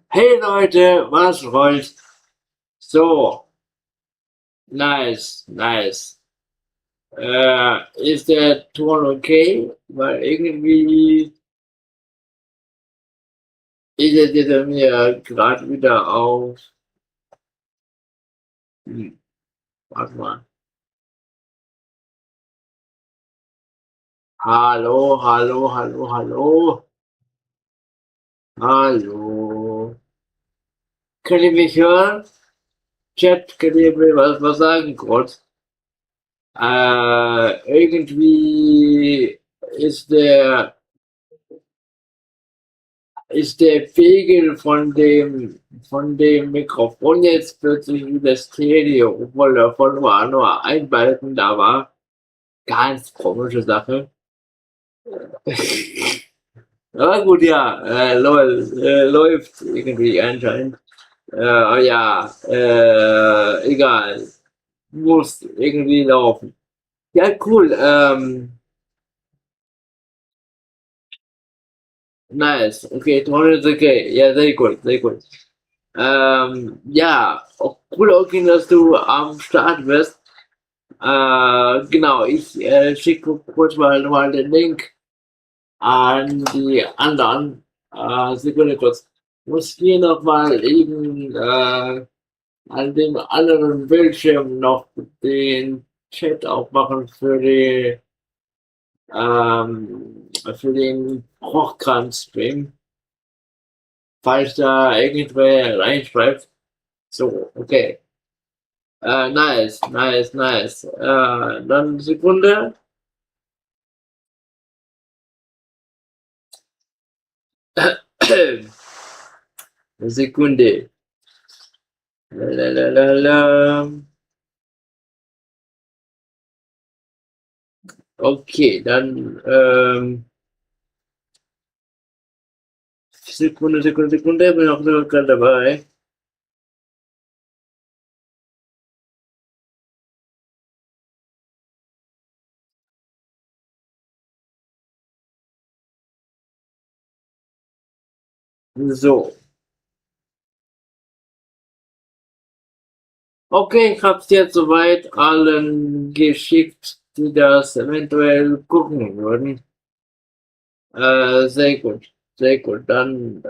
Hey Leute, was rollt? So, nice. Ist der Ton okay? Weil irgendwie ist er mir gerade wieder auf. Warte mal. Hallo. Hallo. Könnt ihr mich hören? Chat, könnt ihr mir was sagen kurz? Irgendwie ist der Pegel von dem Mikrofon jetzt plötzlich wieder Stereo, obwohl davon nur ein Balken da war. Ganz komische Sache. Aber gut, ja, läuft irgendwie anscheinend. Aber ja, egal. Muss irgendwie laufen. Ja, cool. Nice. Okay, Ton ist okay. Ja, sehr gut. Ja, auch cool, okay, dass du am Start bist. Genau, ich schicke kurz mal den Link an die anderen. Sekunde kurz. Muss hier nochmal eben an dem anderen Bildschirm noch den Chat aufmachen für den Hochkant-Stream. Falls da irgendwer reinschreibt. So, okay. Nice. Dann Sekunde. Sekunde. Lalalala. Okay, dann Sekunde, bin auch noch gerade dabei. So. Okay, ich hab's jetzt soweit allen geschickt, die das eventuell gucken würden. Sehr gut. Dann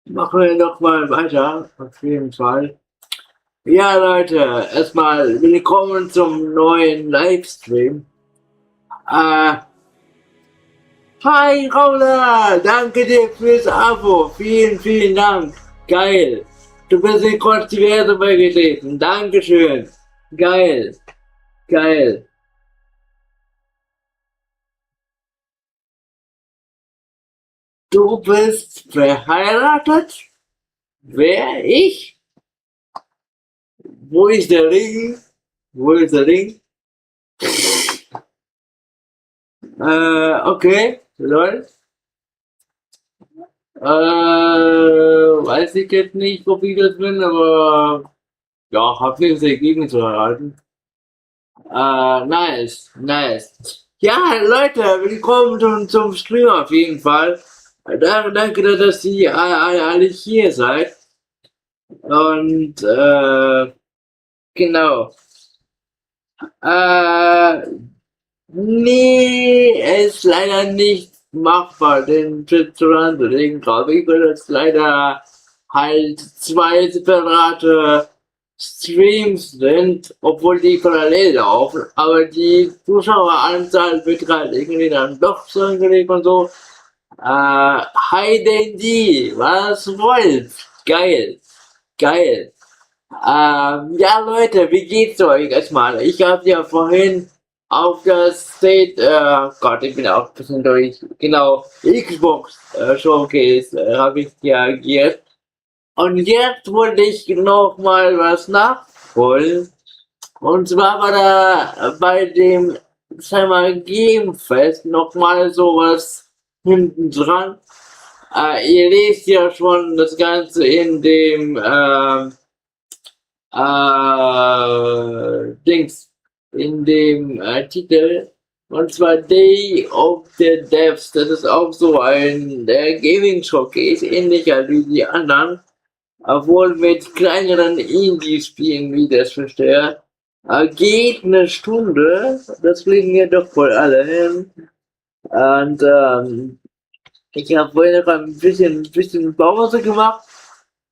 machen wir noch mal weiter, auf jeden Fall. Ja, Leute, erstmal willkommen zum neuen Livestream. Hi, Raula, danke dir fürs Abo. Vielen Dank. Geil. Du bist in Kons-T-Versum beigetreten. Dankeschön. Geil. Du bist verheiratet? Wer? Ich? Wo ist der Ring? Okay, lol. Weiß ich jetzt nicht, ob ich das bin, aber ja, hab nichts dagegen zu erhalten. Nice. Ja, Leute, willkommen zum Stream auf jeden Fall. Danke, dass ihr alle hier seid. Und, genau. Äh, nee, ist leider nicht machbar, den Chat zu anzulegen, glaube ich, weil es leider halt zwei separate Streams sind, obwohl die parallel laufen, aber die Zuschaueranzahl wird halt irgendwie dann doch so angelegt und so. Hi Dandy, was wollt? Geil. Ja Leute, wie geht's euch erstmal? Ich habe ja vorhin auf das Gott, ich bin auch ein bisschen durch, genau, Xbox Showcase habe ich reagiert. Und jetzt wollte ich noch mal was nachholen. Und zwar war da bei dem, sag mal, Gamefest noch mal sowas hinten dran. Ihr lest ja schon das Ganze in dem Dings, in dem Titel. Und zwar Day of the Devs. Das ist auch so ein Gaming Showcase, ähnlicher wie die anderen, obwohl mit kleineren Indie-Spielen, wie das verstehe. Geht eine Stunde, das kriegen wir doch wohl alle hin. Und ich habe vorhin noch ein bisschen Pause gemacht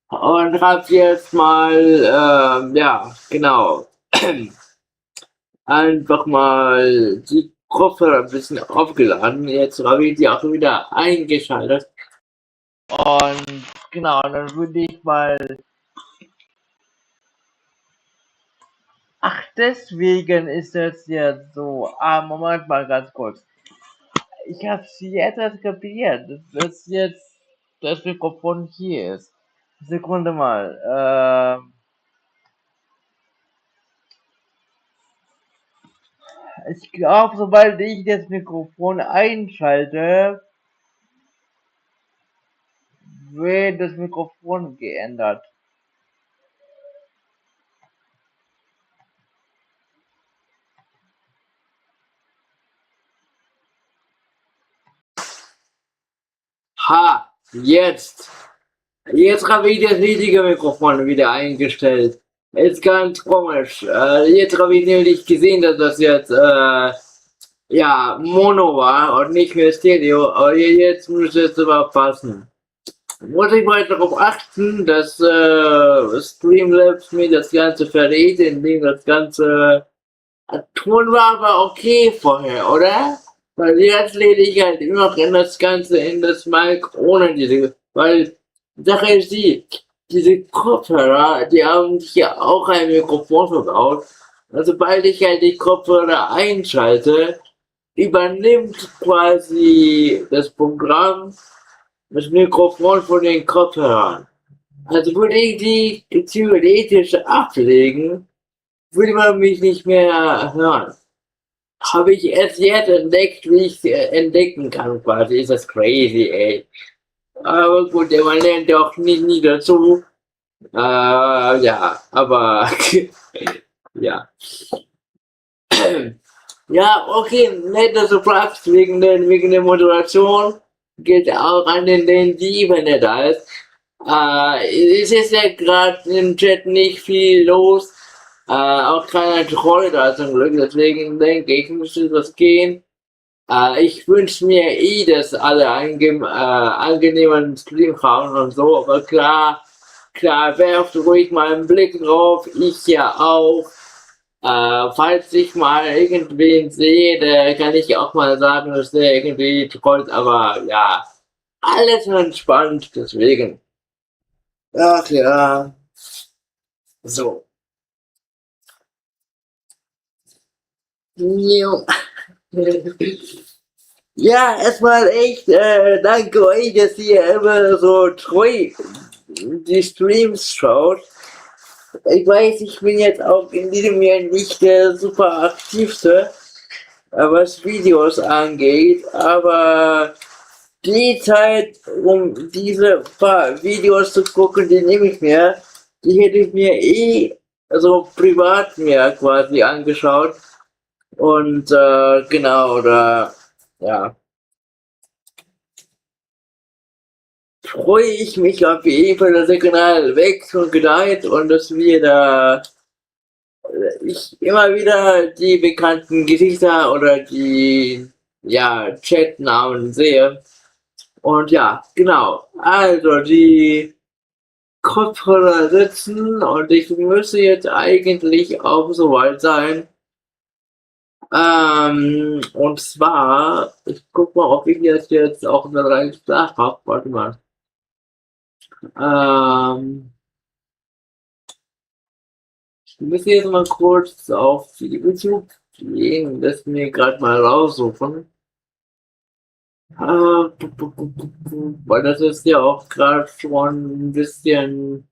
und habe jetzt mal, ja, genau, einfach mal die Kopfhörer ein bisschen aufgeladen. Jetzt habe ich die auch wieder eingeschaltet. Und genau, dann würde ich mal. Ach, deswegen ist es jetzt so. Moment mal ganz kurz. Ich hab's jetzt erst kapiert, dass jetzt das Mikrofon hier ist. Sekunde mal. Ich glaube, sobald ich das Mikrofon einschalte, wird das Mikrofon geändert. Ha, jetzt. Jetzt habe ich das richtige Mikrofon wieder eingestellt. Ist ganz komisch. Jetzt habe ich nämlich gesehen, dass das jetzt ja, Mono war und nicht mehr Stereo. Aber jetzt muss es aber passen. Muss ich mal darauf achten, dass Streamlabs mir das Ganze verrät, indem das Ganze Ton war aber okay vorher, oder? Weil jetzt lege ich halt immer noch in das Ganze in das Mic ohne diese, weil Sache ist die, diese Kopfhörer, die haben hier auch ein Mikrofon verbaut. Also sobald ich halt die Kopfhörer einschalte, übernimmt quasi das Programm das Mikrofon von den Kopfhörern. Also würde ich die theoretisch ablegen, würde man mich nicht mehr hören. Habe ich erst jetzt entdeckt, wie ich entdecken kann, quasi. Ist das crazy, ey. Aber gut, man lernt ja auch nie dazu. Ja, aber ja. Ja, okay, nett, dass du fragst, wegen der Moderation. Geht auch an den die, wenn er da ist. Es ist ja gerade im Chat nicht viel los. Auch keiner Troll da zum Glück, deswegen denke ich, müsste was gehen. Ich wünsche mir dass alle angenehmen Stream haben und so, aber klar, werft ruhig mal einen Blick drauf, ich ja auch. Falls ich mal irgendwen sehe, der kann ich auch mal sagen, dass der irgendwie trollt, aber ja, alles entspannt, deswegen. Ach ja, so. Jo. Ja, erstmal echt, danke euch, dass ihr immer so treu die Streams schaut. Ich weiß, ich bin jetzt auch in diesem Jahr nicht der super aktivste, was Videos angeht, aber die Zeit, um diese paar Videos zu gucken, die nehme ich mir, die hätte ich mir also privat mir quasi angeschaut und genau, oder ja, freue ich mich auf jeden Fall, dass der Kanal wächst und gedeiht und dass wir da ich immer wieder die bekannten Gesichter oder die ja Chatnamen sehe. Und ja, genau. Also die Kopfhörer sitzen und ich müsste jetzt eigentlich auch soweit sein. Und zwar, ich guck mal, ob ich jetzt auch eine rein Sprache habe. Warte mal. Ich muss jetzt mal kurz auf YouTube gehen, das mir gerade mal raussuchen. Weil das ist ja auch gerade schon ein bisschen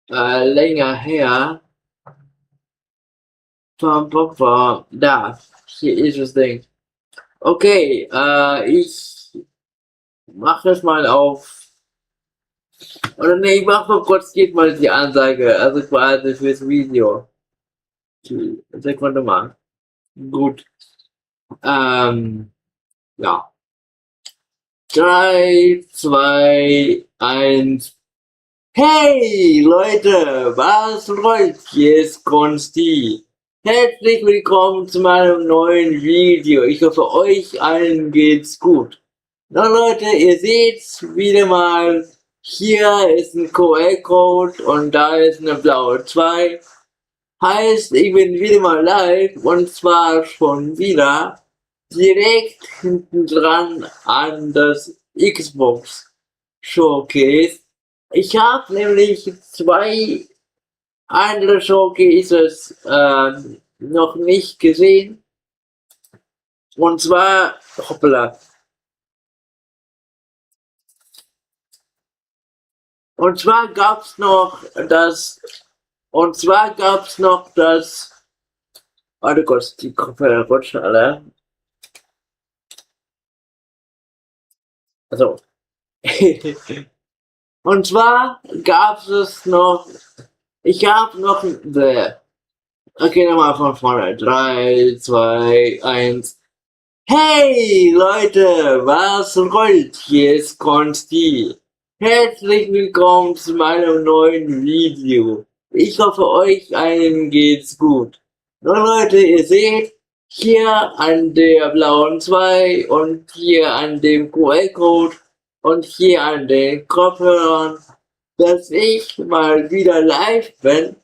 länger her. Da, hier ist das Ding. Okay, ich mache das mal auf. Oder ne, ich mache mal kurz, geht mal die Ansage, also quasi fürs Video. Sekunde mal. Gut. Ja. 3, 2, 1. Hey Leute, was rollt? Hier ist Kons-T. Herzlich willkommen zu meinem neuen Video. Ich hoffe, euch allen geht's gut. Na Leute, ihr seht's wieder mal. Hier ist ein QR-Code und da ist eine blaue 2. Heißt, ich bin wieder mal live und zwar schon wieder direkt hinten dran an das Xbox Showcase. Ich habe nämlich 2 andere Showcases noch nicht gesehen. Und zwar, hoppla. Und zwar gab's noch das, warte kurz, die Kopfhörer rutschen alle. Also. Und zwar gab es noch, ich habe noch, okay, nochmal von vorne. 3, 2, 1. Hey Leute, was rollt? Hier ist Kons-T. Herzlich willkommen zu meinem neuen Video. Ich hoffe, euch allen geht's gut. Nun Leute, ihr seht, hier an der blauen 2 und hier an dem QR-Code und hier an den Kopfhörern, dass ich mal wieder live bin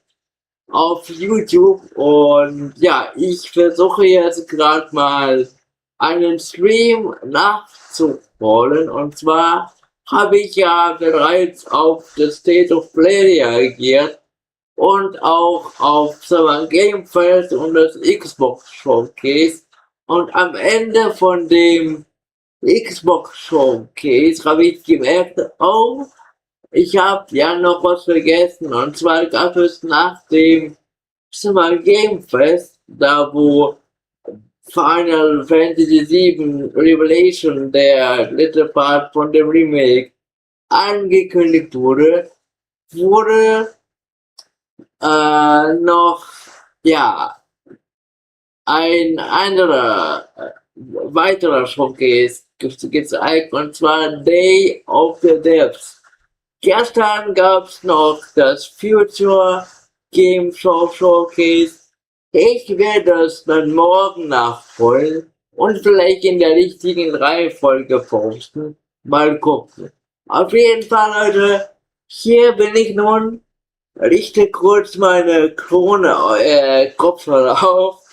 auf YouTube und ja, ich versuche jetzt gerade mal einen Stream nachzurollen und zwar habe ich ja bereits auf das State of Play reagiert und auch auf Summer Game Fest und das Xbox Showcase und am Ende von dem Xbox Showcase habe ich gemerkt, oh, ich habe ja noch was vergessen und zwar gab es nach dem Summer Game Fest, da wo Final Fantasy VII Revelation, der dritte Part von dem Remake, angekündigt wurde, wurde noch, ja, ein anderer, weiterer Showcase gezeigt, und zwar Day of the Devs. Gestern gab's noch das Future Game Show Showcase. Ich werde das dann morgen nachholen und vielleicht in der richtigen Reihenfolge posten. Mal gucken. Auf jeden Fall, Leute, hier bin ich nun. Richte kurz meine Kopfhörer auf.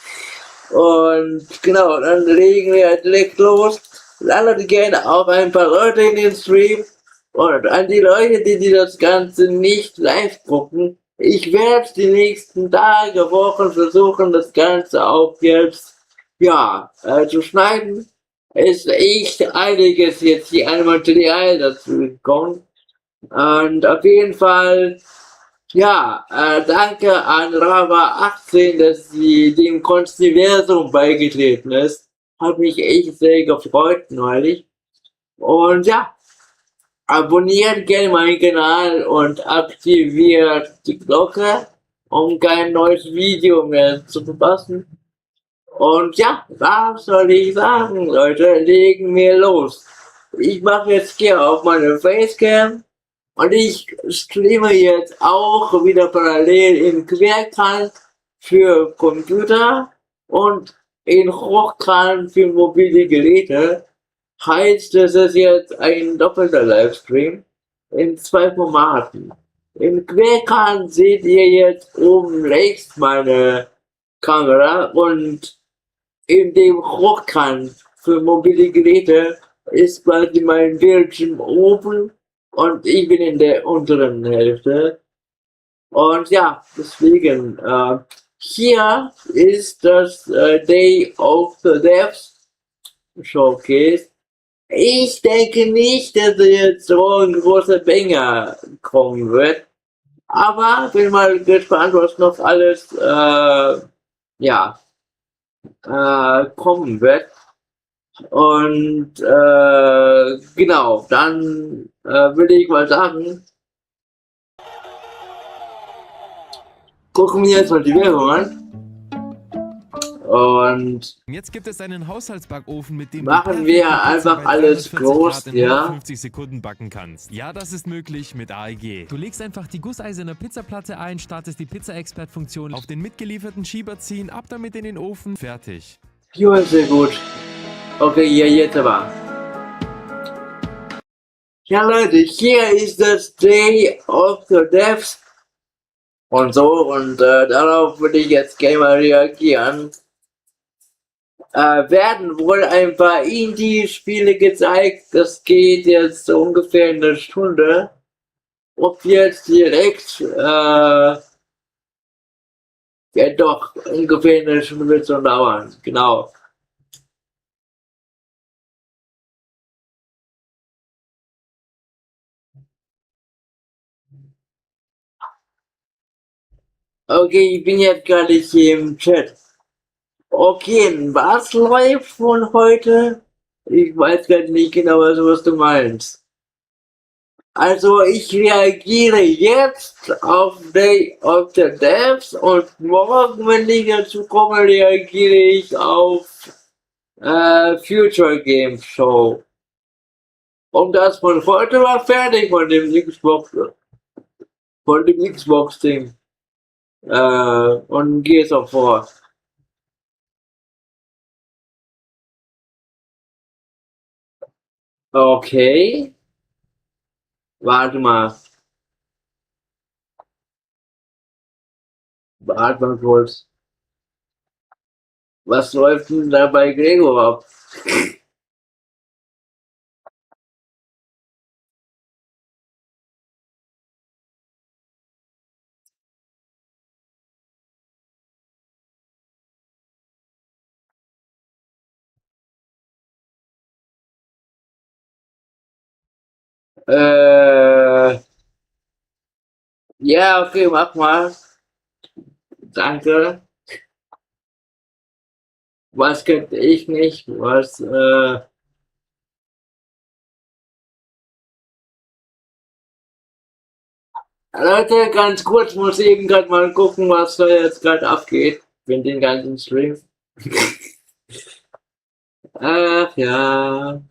Und genau, dann legen wir direkt los. Ladet gerne auch ein paar Leute in den Stream. Und an die Leute, die das Ganze nicht live gucken, ich werde die nächsten Tage, Wochen versuchen, das Ganze auch jetzt, ja, zu schneiden. Es ist echt einiges jetzt hier an Material dazu gekommen. Und auf jeden Fall, ja, danke an Rava18, dass sie dem Kons-T-Versum beigetreten ist. Hat mich echt sehr gefreut neulich. Und ja, abonniert gerne meinen Kanal und aktiviert die Glocke, um kein neues Video mehr zu verpassen. Und ja, was soll ich sagen, Leute, legen wir los. Ich mache jetzt hier auf meine Facecam und ich streame jetzt auch wieder parallel in Querkant für Computer und in Hochkant für mobile Geräte. Heißt, es ist jetzt ein doppelter Livestream in 2 Formaten. Im Querkant seht ihr jetzt oben rechts meine Kamera und in dem Hochkant für mobile Geräte ist quasi mein Bildschirm oben und ich bin in der unteren Hälfte. Und ja, deswegen, hier ist das Day of the Devs Showcase. Ich denke nicht, dass jetzt so ein großer Banger kommen wird. Aber bin mal gespannt, was noch alles ja, kommen wird. Und genau, dann würde ich mal sagen, gucken wir jetzt mal die Werbung an. Und Jetzt gibt es einen Haushaltsbackofen, mit dem machen du wir perfekte Pizza einfach bei alles 340 groß, Grad in ja. 150 Sekunden backen kannst. Ja, das ist möglich mit AEG. Du legst einfach die gusseiserne Pizzaplatte ein, startest die Pizza-Expert-Funktion, auf den mitgelieferten Schieber ziehen, ab damit in den Ofen, fertig. Ja, sehr gut. Okay, hier jetzt aber. Ja Leute, hier ist das Day of the Devs und so, und darauf würde ich jetzt gerne mal reagieren. Werden wohl ein paar Indie-Spiele gezeigt, das geht jetzt so ungefähr eine Stunde. Ob jetzt direkt, ja doch, ungefähr eine Stunde wird es schon dauern, genau. Okay, ich bin jetzt gerade hier im Chat. Okay, was läuft von heute? Ich weiß gerade nicht genau, was du meinst. Also ich reagiere jetzt auf Day of the Devs und morgen, wenn ich dazu komme, reagiere ich auf Future Game Show. Und das von heute war fertig von dem Xbox-Ding. Und Gears of War. Okay. Warte mal. Warte mal kurz. Was läuft denn da bei Gregor ab? Ja, okay, mach mal. Danke. Was könnte ich nicht? Leute, ganz kurz, muss eben gerade mal gucken, was da jetzt gerade abgeht. Für den ganzen Stream. Ach ja.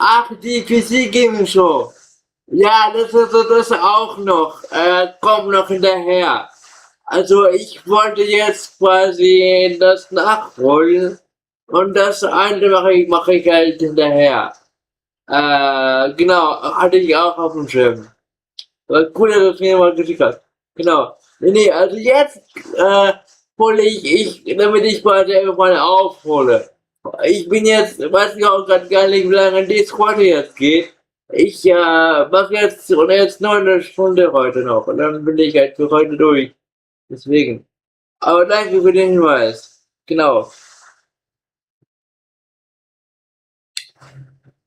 Ach, die PC Gaming Show. Ja, das auch noch. Kommt noch hinterher. Also ich wollte jetzt quasi das nachholen und das andere mache ich halt hinterher. Genau, hatte ich auch auf dem Schirm. Cool, dass du mir mal geschickt hast. Genau. Nee, also jetzt hole damit ich quasi irgendwann aufhole. Ich bin jetzt, weiß ich auch gerade gar nicht, wie lange Discord jetzt geht. Ich mache jetzt noch eine Stunde heute noch und dann bin ich halt für heute durch. Deswegen. Aber danke für den Hinweis. Genau.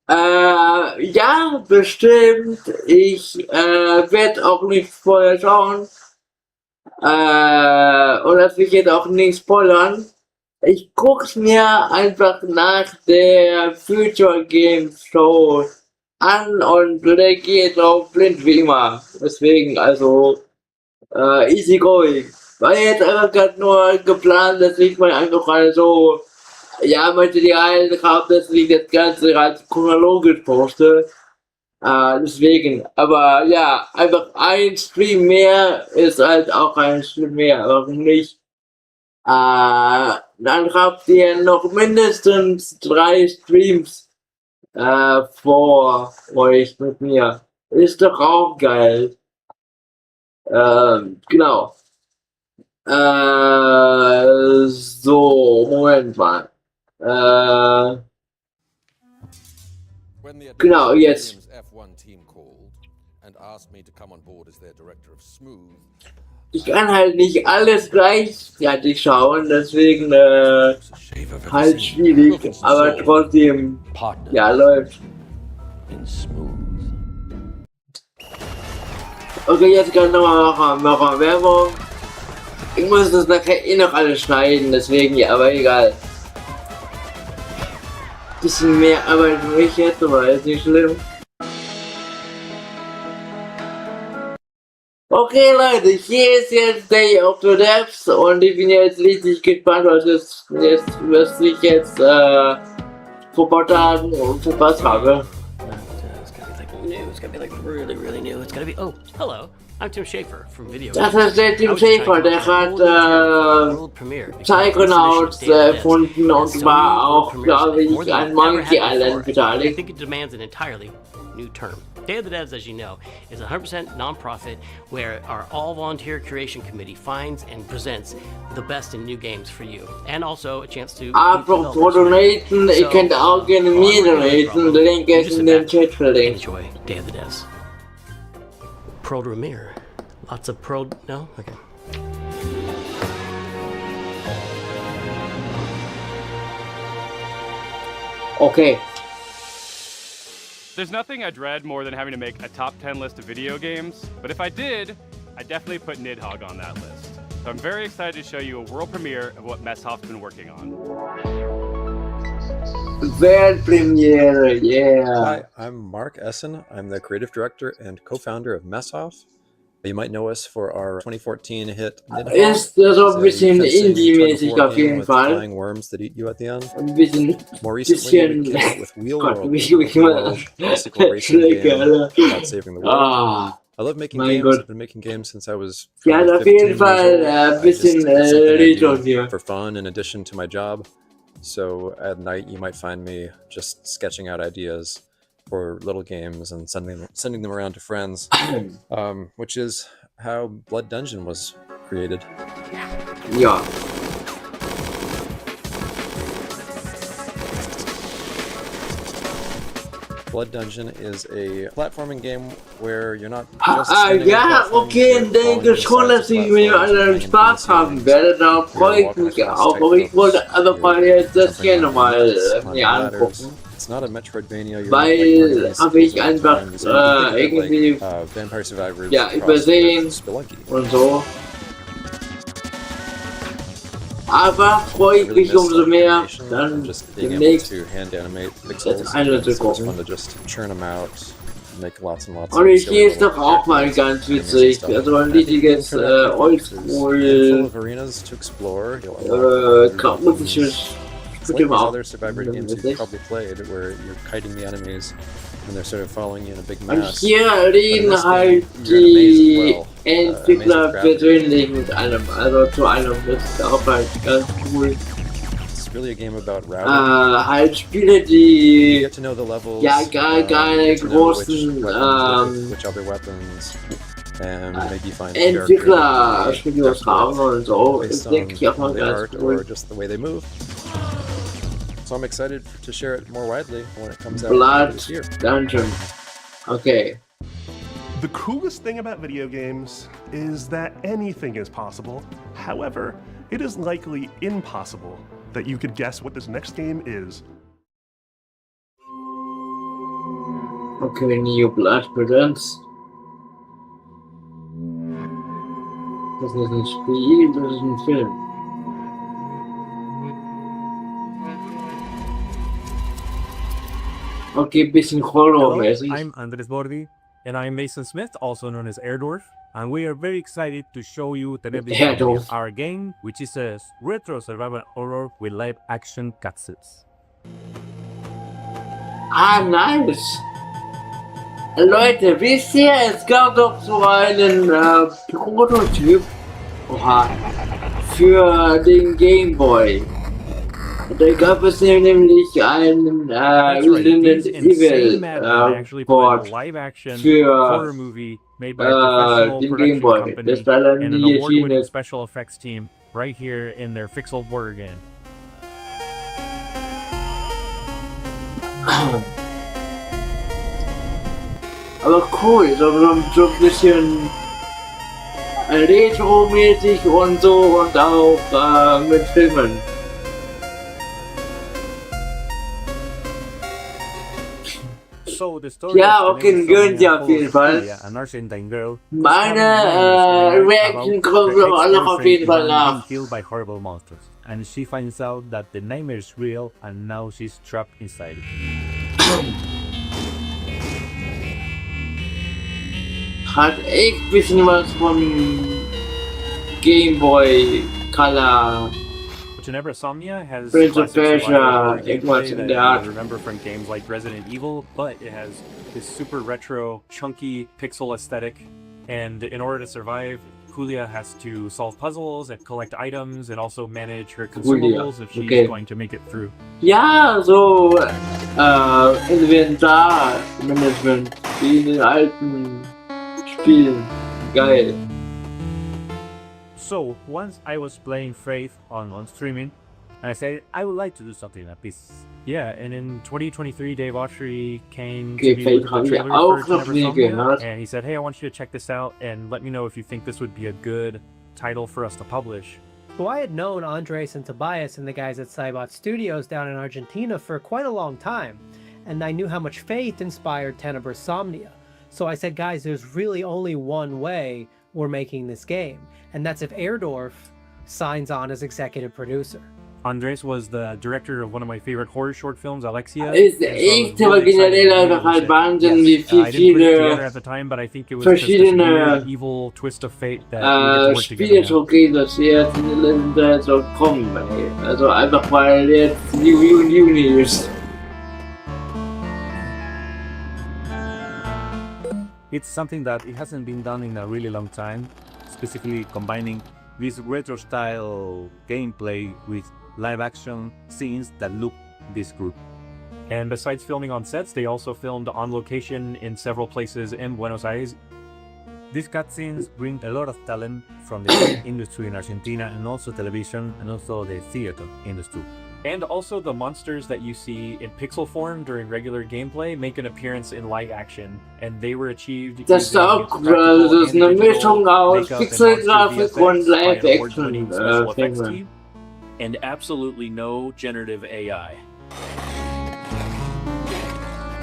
Ja, bestimmt. Ich werde auch nicht vorher schauen. Und das will ich jetzt auch nicht spoilern. Ich guck's mir einfach nach der Future Game Show an und reagiere drauf blind wie immer. Deswegen, also, easy going. War jetzt einfach gerade nur geplant, dass ich mal einfach mal so, ja, Material habe, dass ich das Ganze halt chronologisch poste. Deswegen, aber ja, einfach ein Stream mehr ist halt auch ein Stream mehr, warum nicht? Dann habt ihr noch mindestens 3 Streams vor euch mit mir. Ist doch auch geil. Genau. So, Moment mal. Genau, jetzt. Ich kann halt nicht alles gleichzeitig schauen, deswegen halt schwierig, aber trotzdem, ja, läuft. Okay, jetzt kann ich nochmal machen Werbung. Ich muss das nachher eh noch alles schneiden, deswegen, ja, aber egal. Bisschen mehr Arbeit für mich jetzt, aber ist nicht schlimm. Okay. Okay, Leute, hier ist jetzt Day of the Devs und ich bin jetzt richtig gespannt, was ich jetzt vor ein paar Tagen verpasst habe. It's gotta be like new. It's gotta be like really, really new. It's gotta be. Oh, hello. I'm Tim Schafer from Video. Das ist der Tim Schafer, der hat Psychonauts erfunden und war auch, glaube ich, an Monkey Island beteiligt. I think it demands an entirely new term. Day of the Devs, as you know, is a 100% nonprofit where our all-volunteer curation committee finds and presents the best in new games for you, and also a chance to. Apropos donaten, ihr könnt auch gerne mir donaten, der Link ist in den Chat verlinkt. Enjoy Day of the Devs. Programmier. Lots of no? Okay. Okay. There's nothing I dread more than having to make a top 10 list of video games, but if I did, I'd definitely put Nidhogg on that list. So I'm very excited to show you a world premiere of what Messhoff's been working on. Weltpremiere, yeah. Hi, I'm Mark Essen. I'm the creative director and co-founder of Messhoff. You might know us for our 2014 hit Nidhogg. Ist so ein bisschen indie-mäßig auf jeden Fall. Flying worms that eat you at the end. Ein bisschen, More recently, we came out with Wheel World, a bicycle racing game about saving the world. I love making games. I've been making games since I was auf jeden Fall ein bisschen Retro hier. For fun in addition to my job. So at night you might find me just sketching out ideas for little games and sending them around to friends, which is how Blood Dungeon was created. Ja. Blood Dungeon is a platforming game where you're not just ja, okay, und denke schon, dass ich mir einen Spaß haben werde, da freue ich mich auch, aber ich wollte einfach mal jetzt das hier nochmal mir angucken. It's not a Metroidvania, weil habe ich einfach irgendwie Vampire Survivors, ja, übersehen und so. Aber freue ich mich umso mehr, dann demnächst das eine zu gucken. Und hier ist doch auch mal ganz witzig, also ein richtiges Oldschool chaotisches other Survivor games you've probably played, where you're kiting the enemies and they're sort of following you in a big map. Und hier reden halt die Entwickler persönlich mit einem, also zu einem, das ist auch halt ganz cool. It's really a game about routing. Halt Spiele, die you get to know the levels, ja keine großen which other weapons. And maybe find Entwickler-Studios haben und so, das denke ich auch mal ganz cool. Or just the way they move. So I'm excited to share it more widely when it comes out this year. Dungeon. Okay. The coolest thing about video games is that anything is possible. However, it is likely impossible that you could guess what this next game is. Okay, New Blood Presents. Das ist ein Spiel, das ist ein Film. Okay, bisschen horrormäßig. I'm Andres Bordi, and I'm Mason Smith, also known as Airdorf, and we are very excited to show you our game, which is a retro survival horror with live action cutscenes. Ah, nice! Leute, wisst ihr, es gab doch so einen Prototyp für den Game Boy. Da gab es nämlich einen Resident Evil Port für den Game Boy. Das war dann die erschienen. Special effects team right here in their Fixel Horror game. Aber cool, so ein bisschen retro-mäßig und so und auch mit Filmen. Ja, okay, gönnt ihr auf jeden Fall. Meine Reaction kommt noch auf jeden Fall nach. And she finds out that the nightmare is real and now she's trapped inside. hat echt ein bisschen was von Game Boy Color. Versiomnia has Prince of classic Persia, survival irgendwas gameplay in that der you Art. remember from games like Resident Evil, but it has this super retro, chunky pixel aesthetic. And in order to survive, Julia has to solve puzzles and collect items and also manage her consumables if she's going to make it through. Ja, so Inventarmanagement wie in den alten Spielen. Geil. So once I was playing Faith on streaming, and I said I would like to do something like this. Yeah, and in 2023, Dave Autry came to me with the trailer for Versiomnia, and he said, "Hey, I want you to check this out and let me know if you think this would be a good title for us to publish." So I had known Andres and Tobias and the guys at Cybot Studios down in Argentina for quite a long time, and I knew how much Faith inspired Versiomnia. So I said, guys, there's really only one way we're making this game, and that's if Airdorf signs on as executive producer. Andres was the director of one of my favorite horror short films, Alexia. Ist echt, aber generell einfach halt Wahnsinn, wie viele verschiedene Spiele so gehen, dass jetzt in den letzten Zeit so kommen, ey. Also einfach weil jetzt Juni ist. It's something that it hasn't been done in a really long time, specifically combining this retro style gameplay with live action scenes that look this group. And besides filming on sets, they also filmed on location in several places in Buenos Aires. These cutscenes bring a lot of talent from the film industry in Argentina, and also television, and also the theater industry. And also the monsters that you see in pixel form during regular gameplay make an appearance in live action, and they were achieved Das ist auch cool, das ist eine Mischung aus Pixelgrafik und Live-Action-Filmen. And absolutely no generative AI.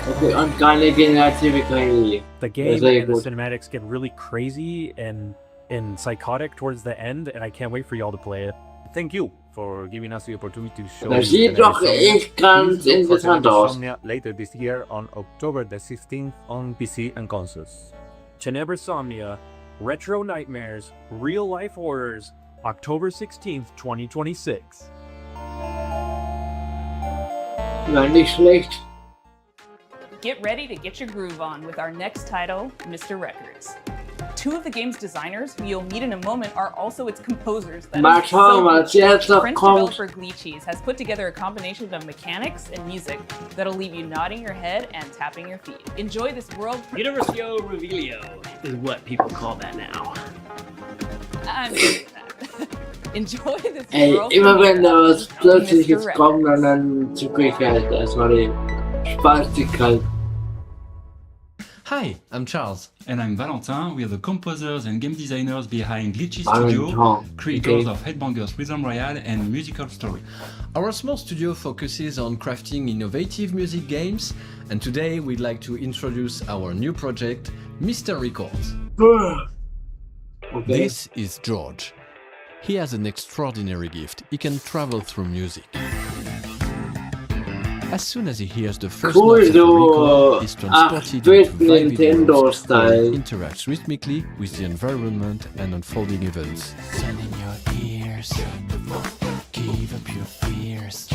Okay, und keine generative KI. The game and the cinematics get really crazy and psychotic towards the end, and I can't wait for y'all to play it. Thank you for giving us the opportunity to show Das sieht doch echt ganz interessant aus. Later this year on October the 16th on PC and consoles. Versiomnia, Retro Nightmares, Real Life Horrors, October 16th, 2026. Ja, nicht schlecht. Get ready to get your groove on with our next title, Mr. Records. Two of the game's designers, who you'll meet in a moment, are also its composers. Mal schauen, was jetzt noch French kommt. developer Glitches has put together a combination of mechanics and music that'll leave you nodding your head and tapping your feet. Enjoy this world. Universo Revelio is what people call that now. I'm good at that. Enjoy this Ey, world. immer wenn da was Plötzliches kommt, dann zucke ich halt erstmal die Spastigkeit. Hi, I'm Charles. And I'm Valentin. We are the composers and game designers behind Glitchy Studio, creators of Headbangers Rhythm Royale and Musical Story. Our small studio focuses on crafting innovative music games, and today we'd like to introduce our new project, Mr. Records. This is George. He has an extraordinary gift. He can travel through music. As soon as he hears the first notes of the record, he's transported into Nintendo style. and interacts rhythmically with the environment and unfolding events. Send in your ears, give up your fears.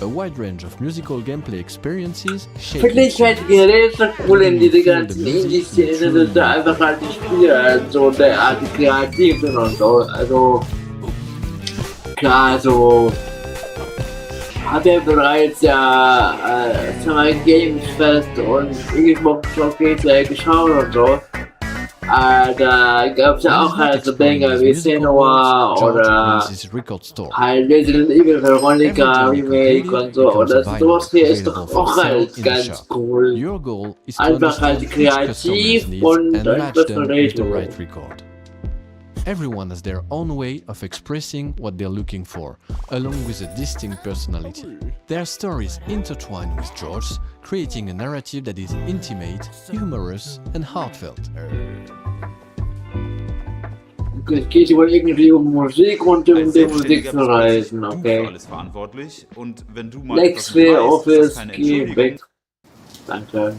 A wide range of musical gameplay experiences Finde ich halt generell so cool in diese ganzen Indie-Szene, dass da einfach halt die Spieler halt so derartig kreativ sind und so. Also klar, so hat er bereits Games Fest und Xbox Showcase geschaut und so. Da gab es ja auch halt so Banger wie Senua oder halt Resident Evil Veronica Remake und so. Und sowas hier ist doch auch halt ganz cool. Einfach halt kreativ und inspirational. Everyone has their own way of expressing what they're looking for, along with a distinct personality. Their stories intertwine with George's, creating a narrative that is intimate, humorous, and heartfelt. Es geht über irgendwie Musik und die Musik zu reisen, okay. Lex Office, geh weg. Danke.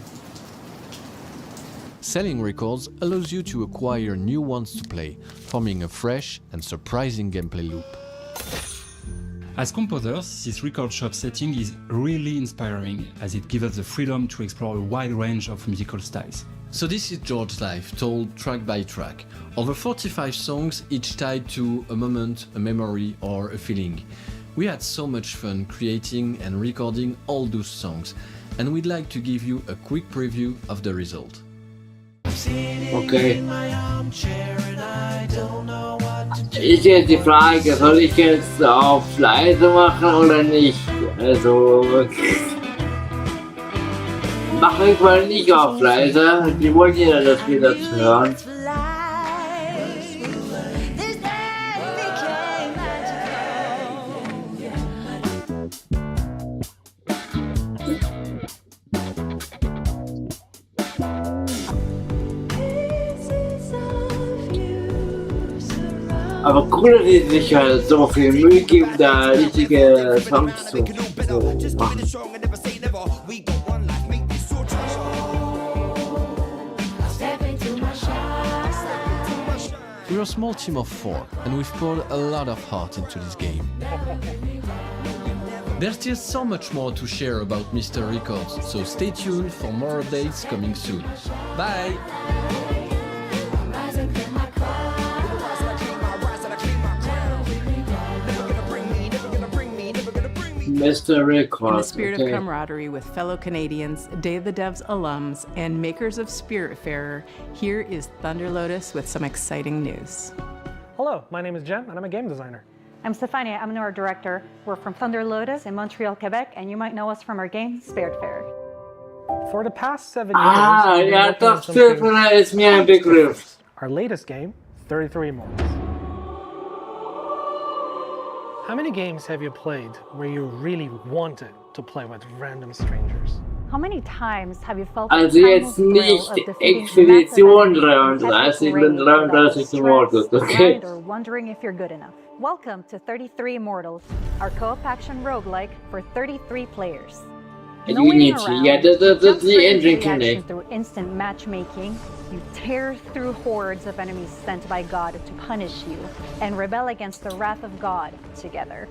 selling records allows you to acquire new ones to play, forming a fresh and surprising gameplay loop. As composers, this record shop setting is really inspiring, as it gives us the freedom to explore a wide range of musical styles. So this is George's life, told track by track. Over 45 songs, each tied to a moment, a memory, or a feeling. We had so much fun creating and recording all those songs, and we'd like to give you a quick preview of the result. Okay. Ist jetzt die Frage, soll ich jetzt auf leise machen oder nicht? Also mache ich mal nicht auf leise. Die wollen ja, dass wir das hören. Aber cool, dass die sich halt so viel Mühe geben, da richtige Songs zu machen. We're a small team of 4, and we've poured a lot of heart into this game. There's still so much more to share about Mr. Records, so stay tuned for more updates coming soon. Bye! Mr. Records. In the spirit of camaraderie with fellow Canadians, Day of the Devs alums, and makers of Spiritfarer, here is Thunder Lotus with some exciting news. Hello, my name is Jen, and I'm a game designer. I'm Stefania, I'm our director. We're from Thunder Lotus in Montreal, Quebec, and you might know us from our game, Spiritfarer. For the past 7 years, ja, doch, Spiritfarer ist mir ein Begriff. Our latest game, 33 Immortals. How many games have you played where you really wanted to play with random strangers? How many times have you felt Also jetzt nicht Expedition 33, sondern 33 Immortals, okay? Or wondering if you're good enough? Welcome to 33 Immortals, our co-op action roguelike for 33 players. Unity, yeah, that's the engine connect. Through instant matchmaking, you tear through hordes of enemies sent by God to punish you and rebel against the wrath of God together.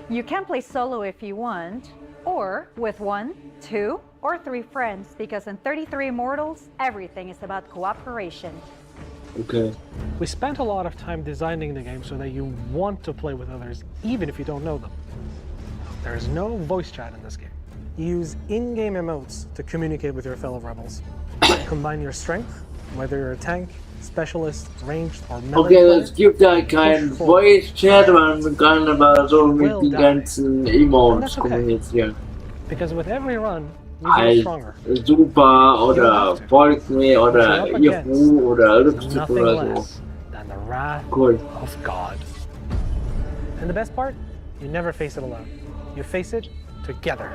You can play solo if you want, or with 1, 2, or 3 friends, because in 33 Immortals, everything is about cooperation. Okay. We spent a lot of time designing the game so that you want to play with others, even if you don't know them. There is no voice chat in this game. Use in-game emotes to communicate with your fellow rebels. Combine your strength, whether you're a tank, specialist, ranged, or melee. Okay, es gibt da kein Voice Chat, man kann aber so mit den ganzen Emotes kommunizieren. Because with every run, you get stronger. Super oder folgt mir oder Juhu oder Rückzug oder so. Than the wrath Cool. of God. And the best part, you never face it alone. You face it together.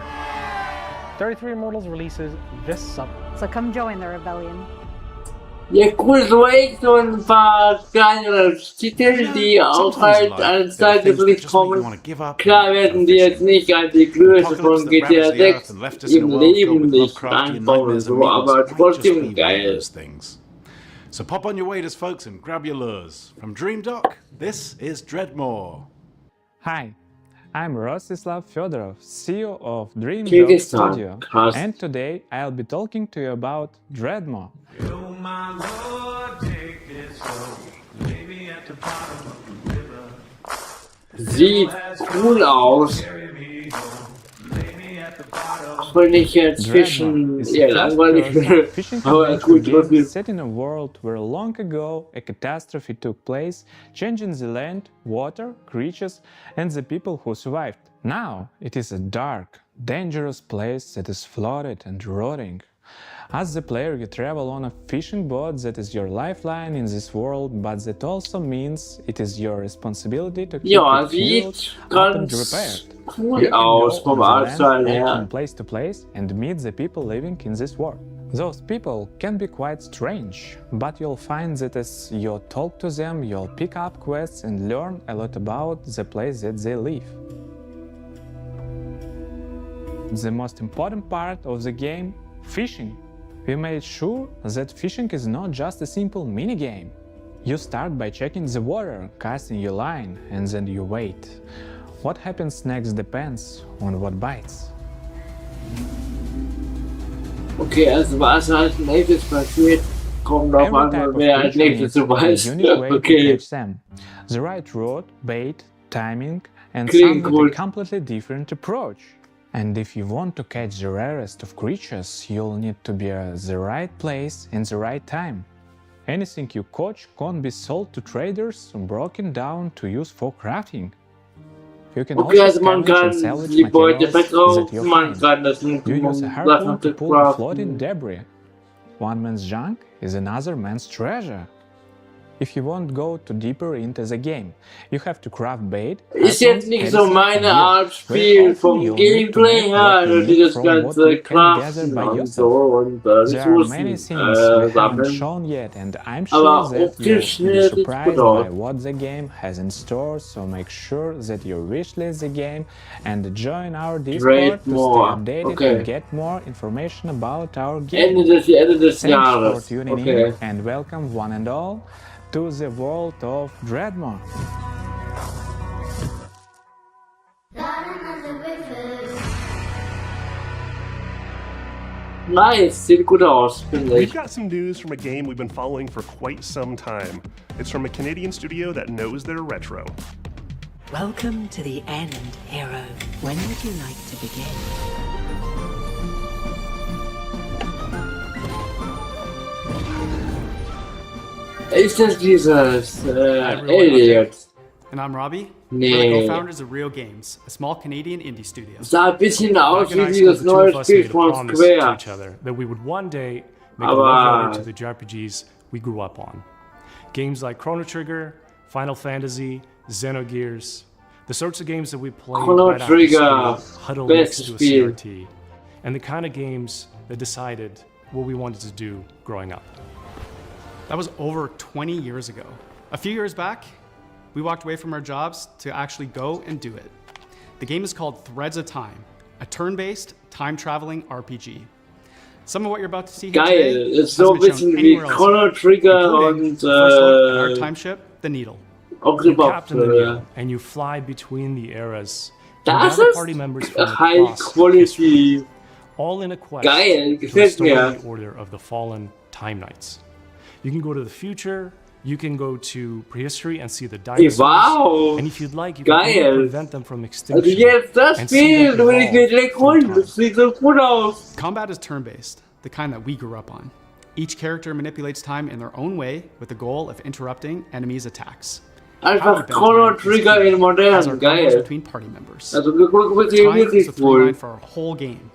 33 Immortals releases this summer. So come join the rebellion. Ja, cool, so echt so ein paar kleinere Titel, die auch halt als Tageslicht kommen. Klar werden die jetzt nicht an die Größe von GTA 6 im Leben nicht rankommen, so, aber trotzdem geil. So pop on your waders, folks, and grab your lures. From Dream Dock, this is Dreadmore. Hi. I'm Rostislav Fedorov, CEO of Dream Dock Studio, and today I'll be talking to you about Dreadmore. Sieht cool aus. Wenn ich jetzt fischen eher langweilig wäre, aber gut, trotzdem. Set in a world where long ago a catastrophe took place, changing the land, water, creatures, and the people who survived. Now it is a dark, dangerous place that is flooded and rotting. As the player, you travel on a fishing boat that is your lifeline in this world, but that also means it is your responsibility to keep it filled up and repaired. Cool aus vom Ausstrahl her. From place to place and meet the people living in this world. Those people can be quite strange, but you'll find that as you talk to them, you'll pick up quests and learn a lot about the place that they live. The most important part of the game, fishing. We made sure that fishing is not just a simple minigame. You start by checking the water, casting your line, and then you wait. What happens next depends on what bites. Okay, also was als nächstes passiert, kommt drauf an, wer als nächstes so weiß. Okay. The right rod, bait, timing, and Klingt some with gut. a completely different approach. And if you want to catch the rarest of creatures, you'll need to be at the right place in the right time. Anything you catch can't be sold to traders or broken down to use for crafting. You can Okay, also also man scavenge kann and salvage die Beute materials that you verkaufen, man find. kann das nutzen, You use a um harpoon Sachen to zu pull craften. floating debris. One man's junk is another man's treasure. If you won't go too deeper into the game, you have to craft bait. Ist jetzt nicht so meine Art Spiel vom Gameplay her, also die das ganze craften und so und Ressourcen sammeln. Aber optisch sieht gut aus. By what the game has in store, so make sure that you wishlist the game and join our Discord to stay updated and get more information about our game. Ende des Thanks Jahres. for tuning Okay. in and welcome one and all to the world of Dreadmore. Nice, sieht gut aus, finde We've ich. got some news from a game we've been following for quite some time. It's from a Canadian studio that knows their retro. Welcome to the end, hero. When would you like to begin? Ist das dieses Elliot? And I'm Robbie. Nee. We're the co-founders of Real Games, a small Canadian indie studio. Sah ein bisschen aus wie dieses neue Spiel von Square. That we would one day make a Aber love letter to the JRPGs we grew up on. Games like Chrono Trigger, Final Fantasy, Xenogears, the sorts of games that we played Chrono right after Trigger, school, huddled best next to a Spiel. CRT, and the kind of games that decided what we wanted to do growing up. That was over 20 years ago. A few years back, we walked away from our jobs to actually go and do it. The game is called Threads of Time, a turn-based, time-traveling RPG. Some of what you're about to see here Geil, today ist so ein hasn't been shown bisschen wie anywhere else, Chrono Trigger including und the first look at our time ship, the Needle. You captain the Needle, and you fly between the eras. And Das gather ist party members from High across Quality. all in a quest Geil, to gefällt restore mir. the order of the fallen Time Knights. You can go to the future, you can go to prehistory and see the dinosaurs. Wow! And if you'd like, you can Geil! even prevent them from Also extinction. jetzt das and see Spiel, them da will ich evolve mir direkt holen, das sieht so gut aus. Combat is turn-based, the kind that we grew up on. Each character manipulates time in their own way with the goal of interrupting enemies' attacks. Einfach Chrono Trigger in modern, geil. Between party members. Also wirklich Time is wirklich the through line cool. for our whole game,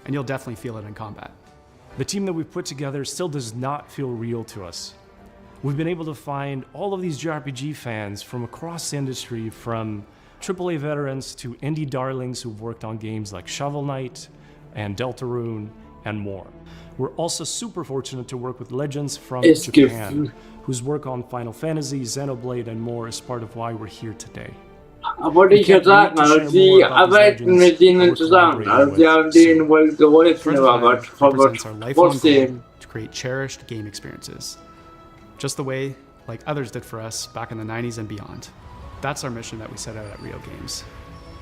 and you'll definitely feel it in combat. The team that we've put together still does not feel real to us. We've been able to find all of these JRPG fans from across the industry, from AAA veterans to indie darlings who've worked on games like Shovel Knight and Deltarune and more. We're also super fortunate to work with legends from Japan, whose work on Final Fantasy, Xenoblade and more is part of why we're here today. Aber ich ja sagen, also die arbeiten mit denen zusammen, also die haben denen wohl geholfen, aber trotzdem. To create cherished game experiences, just the way like others did for us back in the 90s and beyond. That's our mission that we set out at Real Games,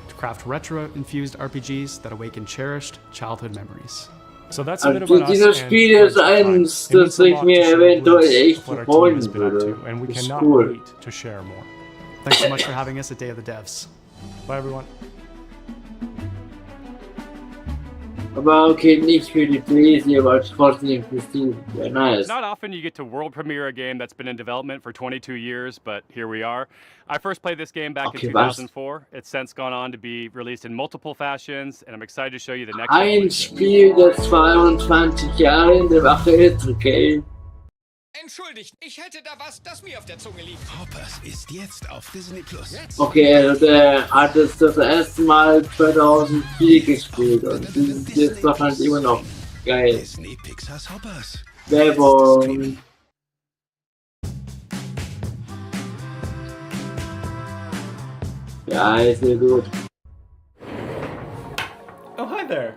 to craft retro-infused RPGs that awaken cherished childhood memories. So that's a bit Also about us dieses and Spiel ist eins, das ich mir eventuell echt freuen würde. and we Das ist cannot cool. wait to share more. Thanks so much for having us at Day of the Devs. Bye everyone. Aber okay, nicht für die Playsee, aber trotzdem für Steam. Ja, nice. It's not often you get to world premiere a game that's been in development for 22 years, but here we are. I first played this game back in 2004. It's since gone on to be released in multiple fashions, and I'm excited to show you the next Ein Spiel, das 22 Jahre in der Wache ist, okay. Entschuldigt, ich hätte da was, das mir auf der Zunge liegt. Hoppers ist jetzt auf Disney Plus. Okay, also der hat es das erste Mal 2004 gespielt und das ist jetzt wahrscheinlich immer noch geil. Disney Pixar's Hoppers. Werbung. Ja, ist sehr gut. Oh, hi there.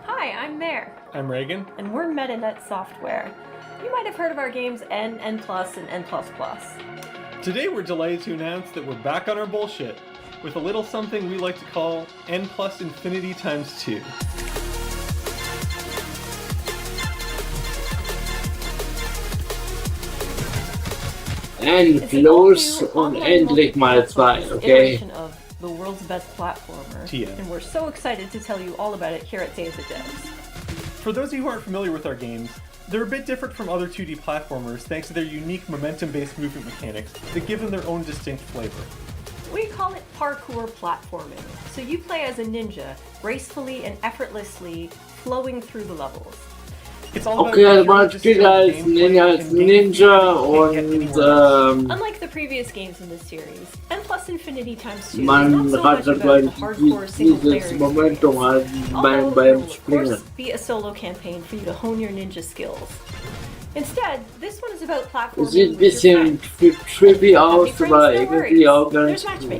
Hi, I'm Mare. I'm Reagan. And we're MetaNet Software. You might have heard of our games N, N+, and N++. Today we're delighted to announce that we're back on our bullshit with a little something we like to call N plus infinity times 2. Endlos und endlich mal 2, okay? Of the world's best platformer. TM. And we're so excited to tell you all about it here at Day of the Devs. For those of you who aren't familiar with our games, they're a bit different from other 2D platformers thanks to their unique momentum-based movement mechanics that give them their own distinct flavor. We call it parkour platforming. So you play as a ninja, gracefully and effortlessly flowing through the levels. It's all about man spielt als Ninja und Unlike the previous games in this series, N plus Infinity times 2 man is not so hat much halt about the hardcore single player dieses Momentum beim there will of Springen. course be a solo campaign for you to hone your ninja skills. Instead, this one is about platforming. Es sieht ein bisschen trippy aus, aber irgendwie auch ganz cool.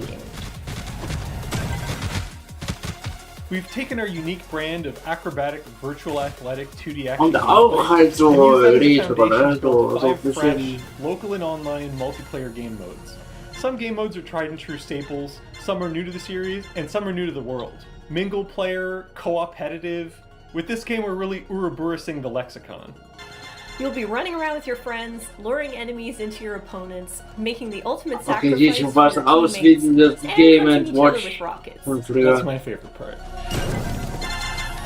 We've taken our unique brand of acrobatic, virtual athletic 2D action Und auch halt so Retro, ne? So ein fresh, bisschen. local and online multiplayer game modes. Some game modes are tried and true staples, some are new to the series, and some are new to the world. Mingle player, co-opetitive. With this game we're really Ouroboros-ing the lexicon. You'll be running around with your friends, luring enemies into your opponents, making the ultimate Okay, sacrifice sieht schon fast for your aus wie teammates, dieses and Game punching and each other Watch with rockets. von früher. That's my favorite part.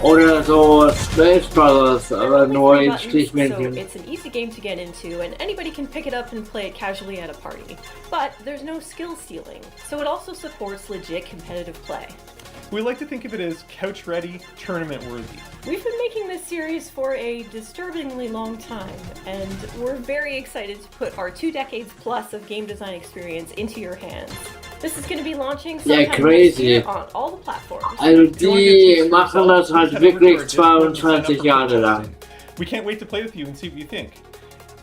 Oder so Smash Brothers, aber nur in So Stichmännchen. it's an easy game to get into, and anybody can pick it up and play it casually at a party. But there's no skill stealing, so it also supports legit competitive play. We like to think of it as couch-ready, tournament-worthy. We've been making this series for a disturbingly long time, and we're very excited to put our 2 decades plus of game design experience into your hands. This is going to be launching sometime next year on all the platforms. Also die machen das halt wirklich 22 Jahre lang. We can't wait to play with you and see what you think.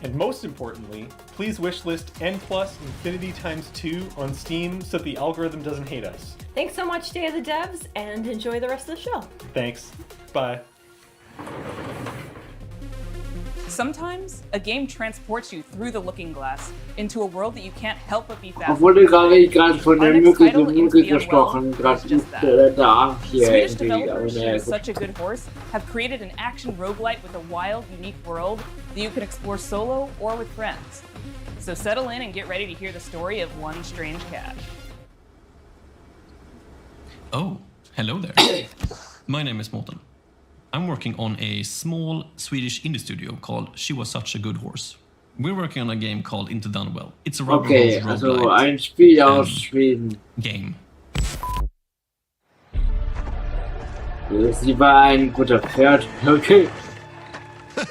And most importantly, please wishlist N plus infinity times 2 on Steam so that the algorithm doesn't hate us. Thanks so much, Day of the Devs, and enjoy the rest of the show. Thanks. Bye. Sometimes, a game transports you through the looking glass into a world that you can't help but be fascinated. Obwohl ich gerade von der Mücke gestochen, gerade der Arm hier Swedish irgendwie. developers, Aber with Such a Good Horse, have created an action roguelite with a wild, unique world that you can explore solo or with friends. So settle in and get ready to hear the story of one strange cat. Oh, hello there. My name is Morten. I'm working on a small Swedish indie studio called She Was Such a Good Horse. We're working on a game called Into Dunwell. It's a rubber okay, also ein Spiel aus Schweden. Game. Sie war ein guter Pferd. Okay.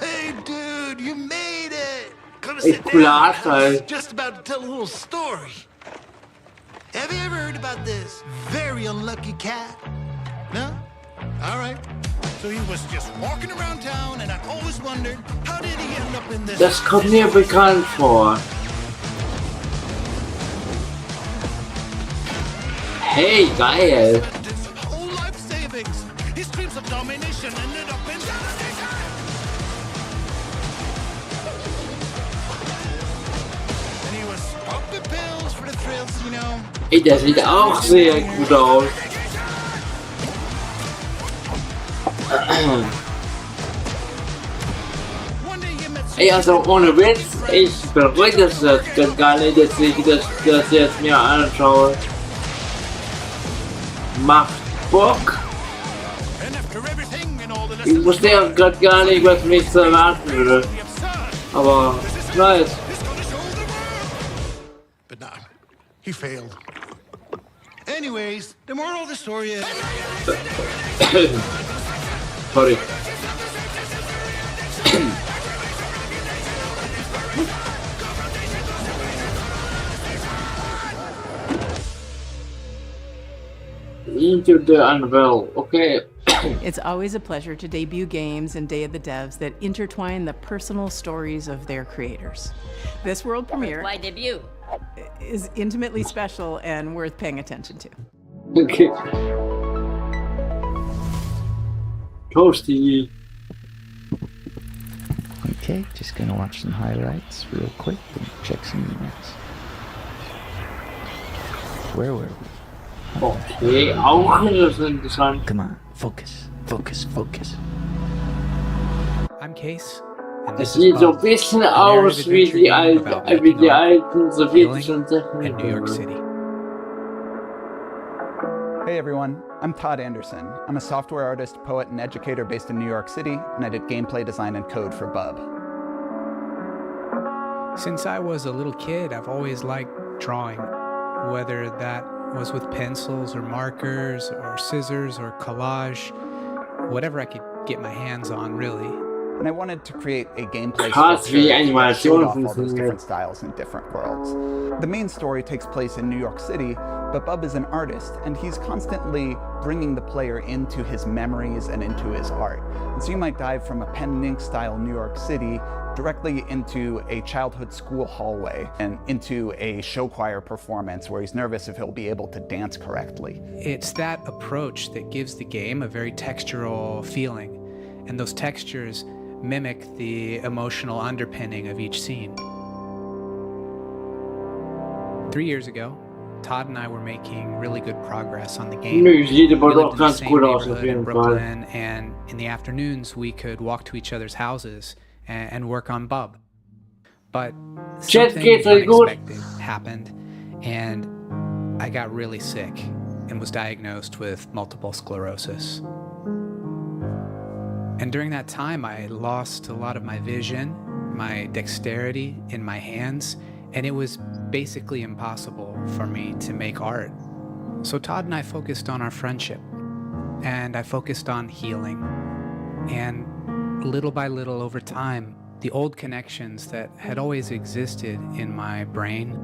Hey, dude, you made it! Echt cooler Artstyle. Just about to tell a little story. Have you ever heard about this very unlucky cat? No? All right. So he was just walking around town, and I always wondered, how did he end up in this? Das kommt mir bekannt vor. Hey, geil. Whole life savings. His dreams of domination ended up in and he was popping pills for the thrills, you know. Ey, der sieht auch sehr gut aus. Ey, also ohne Witz, ich bereue das gar nicht, dass ich das jetzt mir anschaue. Macht Bock. Ich wusste ja gerade gar nicht, was mich zu erwarten würde. Aber nice. But nah, he failed. Anyways, the moral of the story is... Sorry. Into the Unwell, okay. It's always a pleasure to debut games in Day of the Devs that intertwine the personal stories of their creators. This world premiere Why debut? is intimately special and worth paying attention to. Okay. Kons-T. Okay, just gonna watch some highlights real quick and check some emails. Where were we? Okay, auch interessant. Come on, focus, focus, focus. I'm Case. Es sieht so ein bisschen aus wie die alten sowjetischen Sachen. In New York City. Hey everyone, I'm Todd Anderson. I'm a software artist, poet, and educator based in New York City, and I did gameplay design and code for Bub. Since I was a little kid, I've always liked drawing, whether that was with pencils or markers or scissors or collage, whatever I could get my hands on, really. And I wanted to create a gameplay Krass, wie that showed off all those Animation different styles and different worlds. The main story takes place in New York City, but Bub is an artist, and he's constantly bringing the player into his memories and into his art. And so you might dive from a pen and ink style New York City directly into a childhood school hallway and into a show choir performance where he's nervous if he'll be able to dance correctly. It's that approach that gives the game a very textural feeling, and those textures mimic the emotional underpinning of each scene. 3 years ago, Todd and I were making really good progress on the game. We lived in the same neighborhood in Brooklyn, and in the afternoons we could walk to each other's houses and work on Bub. But something unexpected happened, and I got really sick and was diagnosed with multiple sclerosis. And during that time, I lost a lot of my vision, my dexterity in my hands, and it was basically impossible for me to make art. So Todd and I focused on our friendship, and I focused on healing. And little by little over time, the old connections that had always existed in my brain,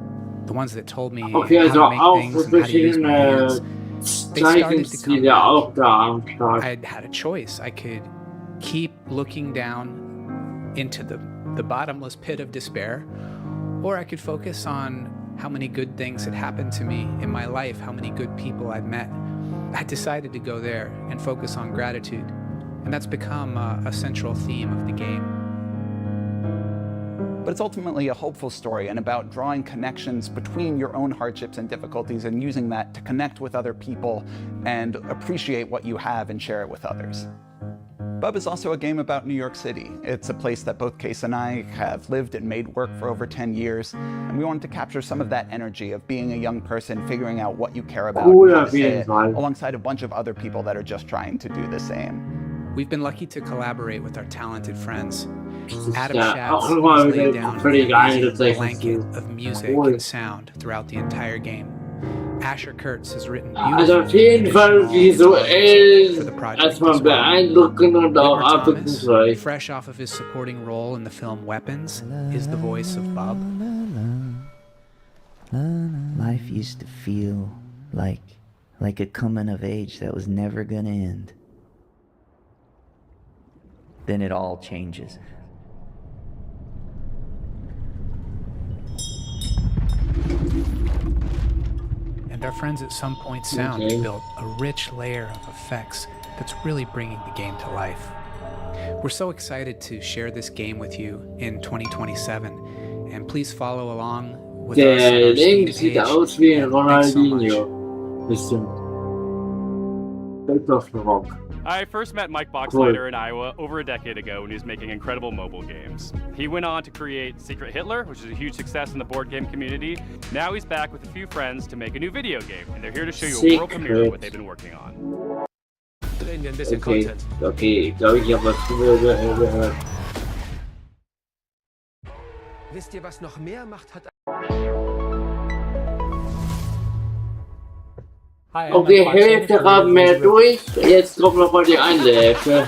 the ones that told me how to make things and how to use my hands, they started to come back. I had a choice. I could keep looking down into the bottomless pit of despair, or I could focus on how many good things had happened to me in my life, how many good people I'd met. I decided to go there and focus on gratitude, and that's become a central theme of the game. But it's ultimately a hopeful story and about drawing connections between your own hardships and difficulties and using that to connect with other people and appreciate what you have and share it with others. Bub is also a game about New York City. It's a place that both Case and I have lived and made work for over 10 years, and we wanted to capture some of that energy of being a young person, figuring out what you care about, and how to say it, alongside a bunch of other people that are just trying to do the same. We've been lucky to collaborate with our talented friends. Adam Schatz has laid down a blanket of music and sound throughout the entire game. Asher Kurtz has written Also auf jeden Fall visuell erstmal beeindruckend und auch abwechslungsreich. Fresh off of his supporting role in the film Weapons, is the voice of Bub. Life used to feel like a coming of age that was never gonna end. Then it all changes. And our friends at Some Point Sound built a rich layer of effects that's really bringing the game to life. We're so excited to share this game with you in 2027, and please follow along with us on our Link Steam sieht page. aus wie ein Thanks so much. Ronaldinho. Bisschen. Rock. I first met Mike Boxleiter in Iowa over a decade ago when he was making incredible mobile games. He went on to create Secret Hitler, which is a huge success in the board game community. Now he's back with a few friends to make a new video game, and they're here to show you a world premiere of what they've been working on. Okay, ich glaube, ich habe was gehört. Wisst ihr, was noch mehr Macht hat? Okay, Hälfte haben wir durch. Jetzt kommt noch mal die andere Hälfte.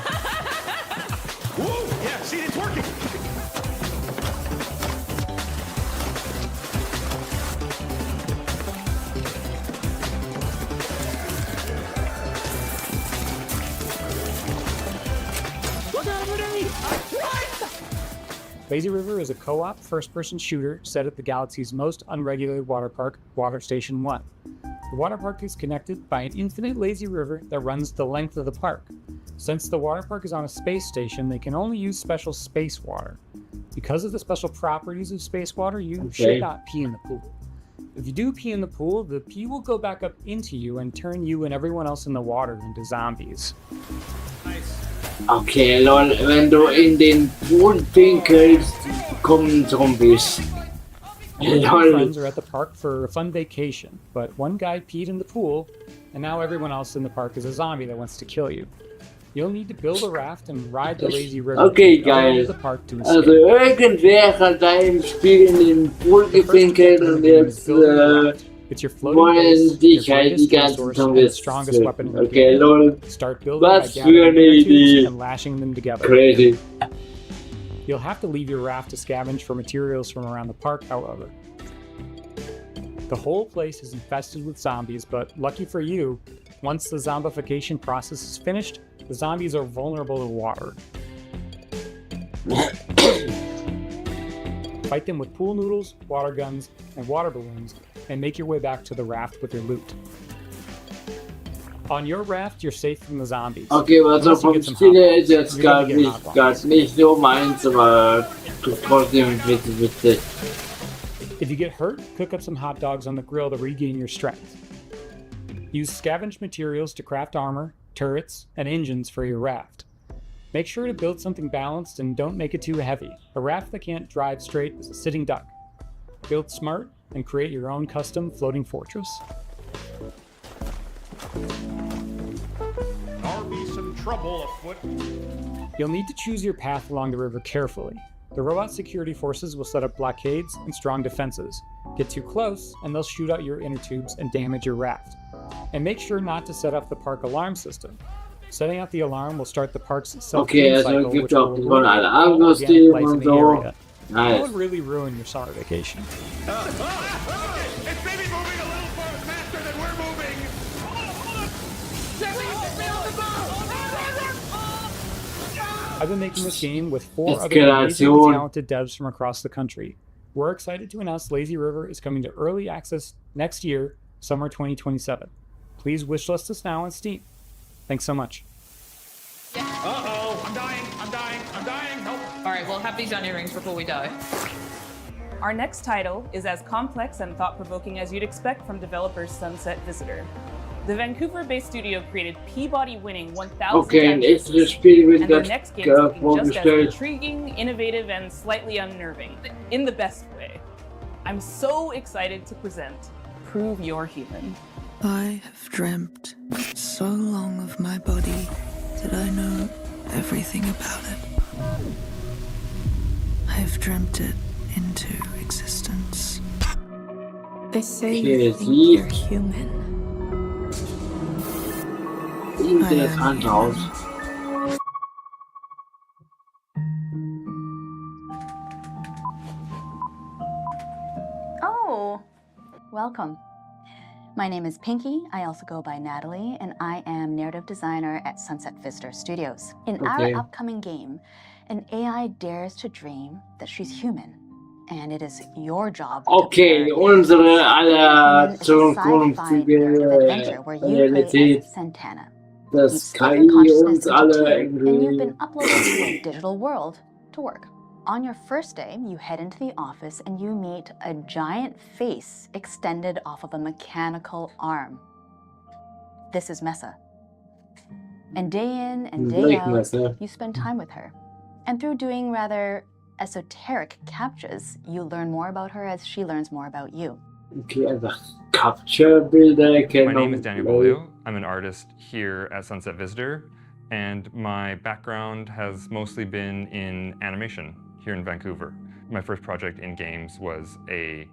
Lazy River is a co-op first-person shooter set at the galaxy's most unregulated water park, Water Station 1. The water park is connected by an infinite lazy river that runs the length of the park. Since the water park is on a space station, they can only use special space water. Because of the special properties of space water, you should not pee in the pool. If you do pee in the pool, the pee will go back up into you and turn you and everyone else in the water into zombies. Okay, lol, wenn du in den Pool pinkelst, kommen Zombies. All my friends are at the park for a fun vacation, but one guy peed in the pool, and now everyone else in the park is a zombie that wants to kill you. You'll need to build a raft and ride the lazy river Okay, all over geil. the park to escape. Also irgendwer hat da im Spiel in den Pool gepinkelt und jetzt It's your floating base, wollen dich your halt die greatest ganzen resource, and the Zombies strongest weapon in the Okay, game. lol. Start building by Was für gathering eine inner tubes Idee. and lashing them together. Crazy. You'll have to leave your raft to scavenge for materials from around the park, however. The whole place is infested with zombies, but lucky for you, once the zombification process is finished, the zombies are vulnerable to water. Fight them with pool noodles, water guns, and water balloons, and make your way back to the raft with your loot. On your raft, you're safe from the zombies. Okay, was Unless you vom get some Stil hot her ist dogs. jetzt You're gonna get hot grad dogs. nicht so meins, aber trotzdem witzig. If you get hurt, cook up some hot dogs on the grill to regain your strength. Use scavenged materials to craft armor, turrets, and engines for your raft. Make sure to build something balanced and don't make it too heavy. A raft that can't drive straight is a sitting duck. Build smart and create your own custom floating fortress. There'll be some trouble afoot. You'll need to choose your path along the river carefully. The robot security forces will set up blockades and strong defenses. Get too close, and they'll shoot out your inner tubes and damage your raft. And make sure not to set off the park alarm system. Setting out the alarm will start the park's Okay, self-clean also cycle, gibt which auch will die ruin von alle all Anschluss organic life in und the so. area. That Nice. would really ruin your summer vacation. It's maybe moving a little faster than we're moving. I've been making this game with 4 other Eskalation. amazingly talented devs from across the country. We're excited to announce Lazy River is coming to early access next year, summer 2027. Please wishlist us now on Steam. Thanks so much. Uh-oh, I'm dying, help. All right, we'll have these onion rings before we die. Our next title is as complex and thought-provoking as you'd expect from developers Sunset Visitor. The Vancouver-based studio created Peabody-winning 1,000 Okay, ein times echtes Spiel wird and their das next game is looking just as vorgestellt. intriguing, innovative, and slightly unnerving, in the best way. I'm so excited to present Prove You're Human. I have dreamt so long of my body that I know everything about it. I have dreamt it into existence. They say you think you're human. Interessant aus. Oh, welcome. My name is Pinky. I also go by Natalie, and I am narrative designer at Sunset Visitor Studios. In Okay. our upcoming game, an AI dares to dream that she's human, and it is your job. Okay, unsere aller Human is a sci-fi narrative adventure where you play Realität, as Santana. dass You split KI your consciousness uns into alle two, and you've irgendwie been uploaded to a digital world to work. On your first day, you head into the office and you meet a giant face extended off of a mechanical arm. This is Mesa. And day in and day Like out, Mesa. you spend time with her. And through doing rather esoteric captures, you learn more about her as she learns more about you. Okay, einfach Capture-Bilder erkennen. My name is Daniel Bolio. I'm an artist here at Sunset Visitor, and my background has mostly been in animation here in Vancouver. My first project in games was a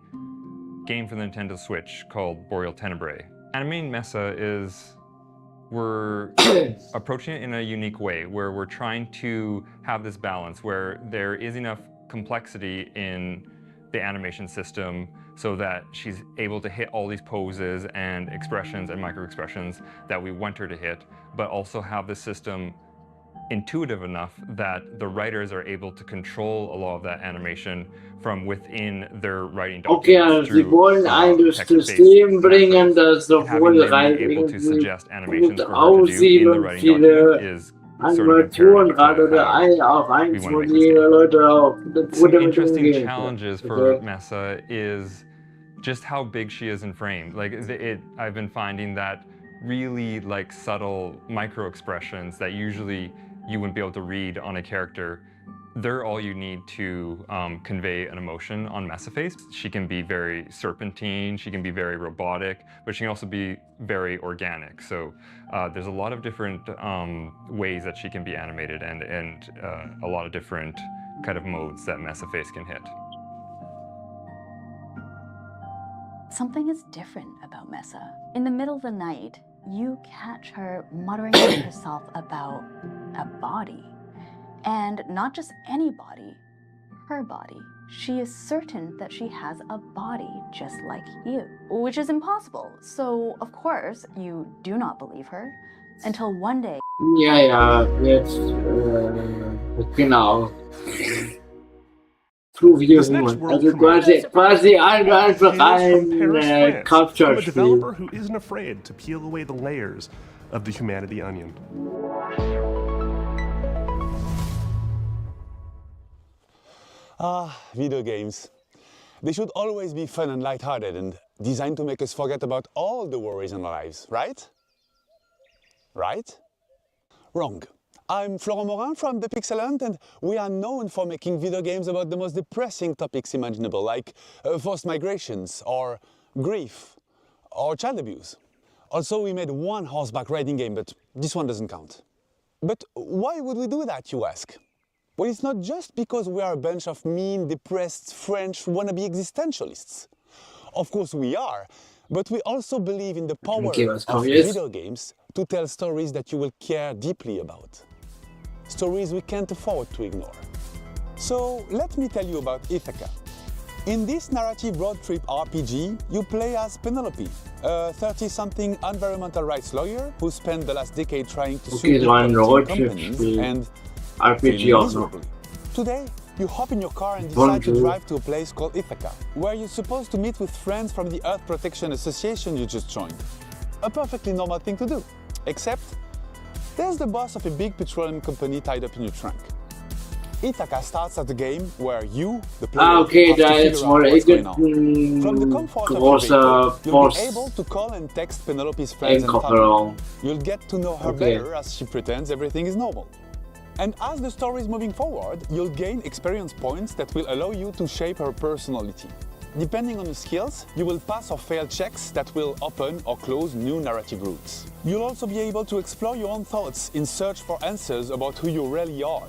game for the Nintendo Switch called Boreal Tenebrae. Animating Mesa is, we're approaching it in a unique way, where we're trying to have this balance where there is enough complexity in the animation system so that she's able to hit all these poses and expressions and micro-expressions that we want her to hit, but also have the system intuitive enough that the writers are able to control a lot of that animation from within their writing documents. Okay, also sie wollen ein System bringen, das sowohl rein able to irgendwie suggest animations gut for her to do in aussieht the und writing document viele is sort of Animaturenrad oder auch eins, wo die Leute auch some interesting challenges for Messa is just how big she is in frame. Like I've been finding that really like subtle micro expressions that usually you wouldn't be able to read on a character, they're all you need to convey an emotion on Messa face. She can be very serpentine, she can be very robotic, but she can also be very organic. So there's a lot of different ways that she can be animated and a lot of different kind of modes that Messa face can hit. Something is different about Messa. In the middle of the night, you catch her muttering to herself about a body. And not just any body, her body. She is certain that she has a body just like you, which is impossible. So, of course, you do not believe her until one day. Ja, jetzt, genau. Probieren. Also quasi einfach ein Capture-Spiel. A developer who isn't afraid to peel away the layers of the humanity onion. Video games. They should always be fun and lighthearted and designed to make us forget about all the worries in our lives, right? Right? Wrong. I'm Florent Morin from The Pixel Hunt, and we are known for making video games about the most depressing topics imaginable, like forced migrations, or grief, or child abuse. Also, we made one horseback riding game, but this one doesn't count. But why would we do that, you ask? Well, it's not just because we are a bunch of mean, depressed French wannabe existentialists. Of course we are, but we also believe in the power of video games to tell stories that you will care deeply about. Stories we can't afford to ignore. So let me tell you about Ithaca. In this narrative road trip RPG, you play as Penelope, a 30-something environmental rights lawyer who spent the last decade trying to sue companies and RPG also. Today, you hop in your car and decide to drive to a place called Ithaca, where you're supposed to meet with friends from the Earth Protection Association you just joined. A perfectly normal thing to do, except there's the boss of a big petroleum company tied up in your trunk. Ithaca starts at the game where you, the player, have to figure out what's going on. From the comfort of your vehicle, you'll be able to call and text Penelope's friends and family. You'll get to know her better as she pretends everything is normal. And as the story is moving forward, you'll gain experience points that will allow you to shape her personality. Depending on your skills, you will pass or fail checks that will open or close new narrative routes. You'll also be able to explore your own thoughts in search for answers about who you really are.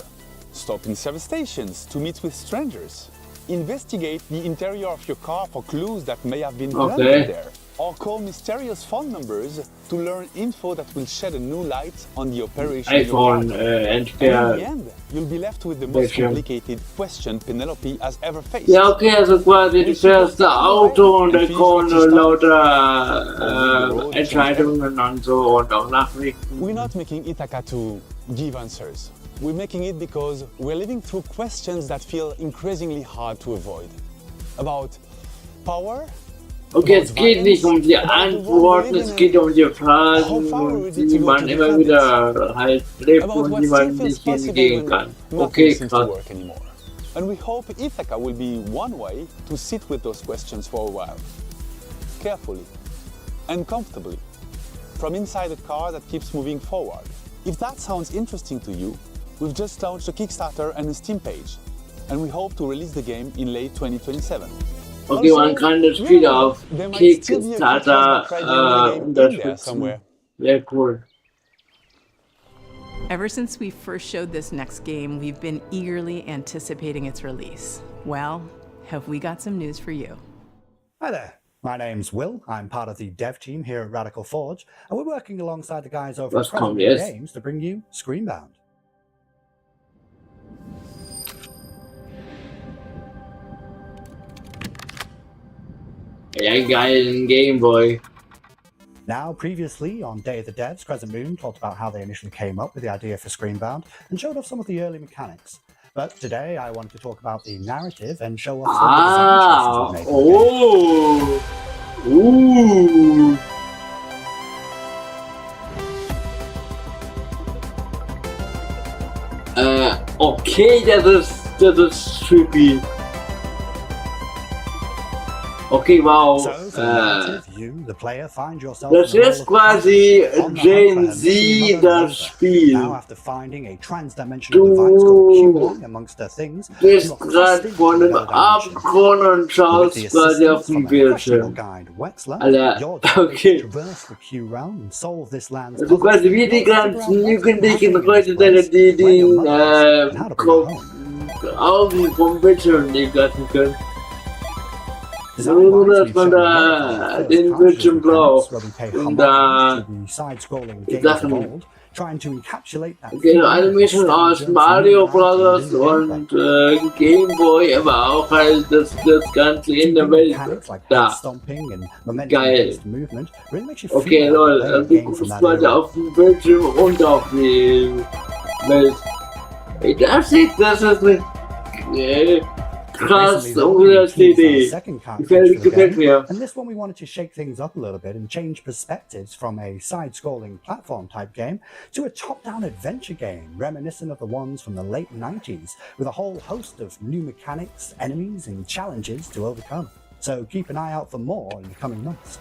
Stop in service stations to meet with strangers. Investigate the interior of your car for clues that may have been planted there. Or call mysterious phone numbers to learn info that will shed a new light on the operation of your car. And in the end, you'll be left with the most complicated question Penelope has ever faced. Ja, okay, also quasi du fährst das Auto und da kommen lauter Entscheidungen und so und auch Nachrichten. We're not making Ithaca to give answers. We're making it because we're living through questions that feel increasingly hard to avoid. About power. Okay, es geht nicht um die Antworten, es geht um die Fragen, die man immer wieder halt lebt und die man nicht hingehen kann. Okay, krass. And we hope Ithaca will be one way to sit with those questions for a while. Carefully and comfortably. From inside a car that keeps moving forward. If that sounds interesting to you, we've just launched a Kickstarter and a Steam page. And we hope to release the game in late 2027. Okay, man kann das Spiel auf Kickstarter unterstützen. Sehr cool. Ever since we first showed this next game, we've been eagerly anticipating its release. Well, have we got some news for you? Hi there. My name's Will. I'm part of the dev team here at Radical Forge, and we're working alongside the guys over at Comedy Games to bring you Screenbound. Ja, geilen Gameboy. Now, previously on Day of the Devs, Crescent Moon talked about how they initially came up with the idea for Screenbound and showed off some of the early mechanics. But today I wanted to talk about the narrative and show off some of the design choices we've made. Okay, das ist trippy. Okay, wow. Das ist quasi Gen Z das Spiel. Du bist gerade vor einem Abgrund und schaust quasi auf den Bildschirm. Alter, okay. Also quasi wie die ganzen Jugendlichen heutzutage, die den Augen vom Bildschirm nicht lassen können. So, dass man da den Bildschirm braucht, um da Sachen. Okay, eine Mischung aus Mario Bros. Und Game Boy, aber auch halt das Ganze in der Welt da. Geil. Okay, lol, also du guckst weiter auf den Bildschirm und auf die Welt. Das ist eine krass umgesetzte Idee. Gefällt mir. And this one we wanted to shake things up a little bit and change perspectives from a side-scrolling platform type game to a top-down adventure game reminiscent of the ones from the late 90s with a whole host of new mechanics, enemies and challenges to overcome. So keep an eye out for more in the coming months.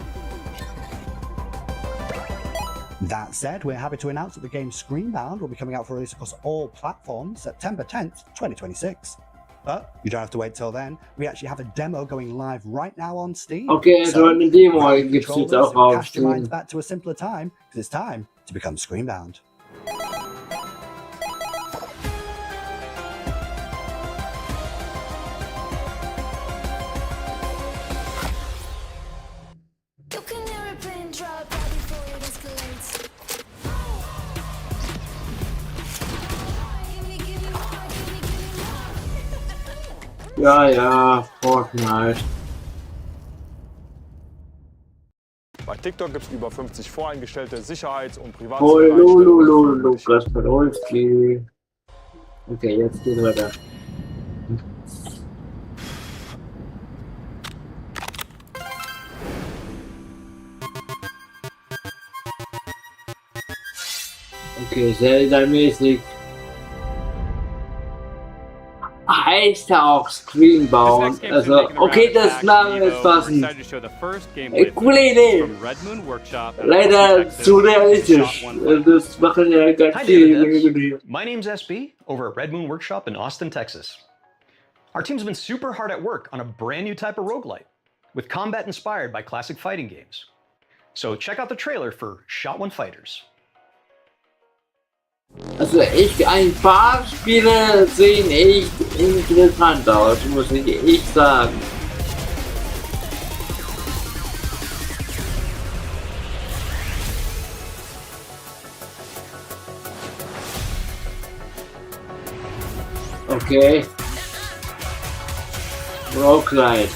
That said, we're happy to announce that the game Screenbound will be coming out for release across all platforms September 10th, 2026. But you don't have to wait till then. We actually have a demo going live right now on Steam. Okay, so eine Demo gibt's jetzt auch auf Cast your minds back to a simpler time, because it's time to become Screenbound. Ja, Fortnite. Bei TikTok gibt es über 50 voreingestellte Sicherheits- und Lukas Podolski. Okay, jetzt geht's weiter. Okay, Zelda-mäßig. Heißt ja auch Stream bauen. Also, okay, das Name ist passend. Coole Idee. Leider zu realistisch. Das machen ja ganz viele. My name's SB over at Red Moon Workshop in Austin, Texas. Our team's been super hard at work on a brand new type of roguelite with combat inspired by classic fighting games. So check out the trailer for Shot One Fighters. Also ein paar Spiele sehen echt interessant aus, muss ich echt sagen. Okay. Roguelite.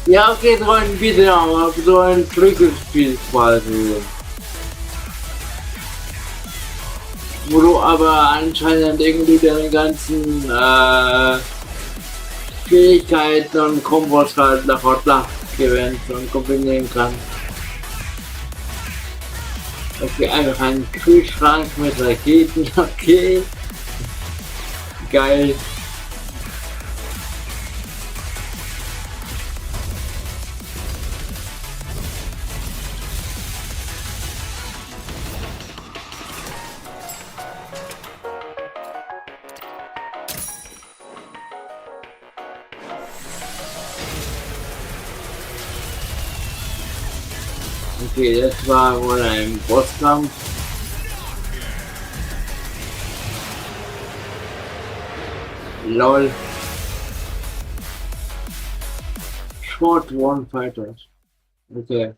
Ja, okay, so ein bisschen, aber so ein Prügelspiel quasi. Wo du aber anscheinend irgendwie deine ganzen Fähigkeiten und Kombos halt nach gewinnst und kombinieren kannst. Okay, einfach ein Kühlschrank mit Raketen, okay. Geil. Okay, das war wohl ein Bosskampf. LOL. Short One Fighters. Okay.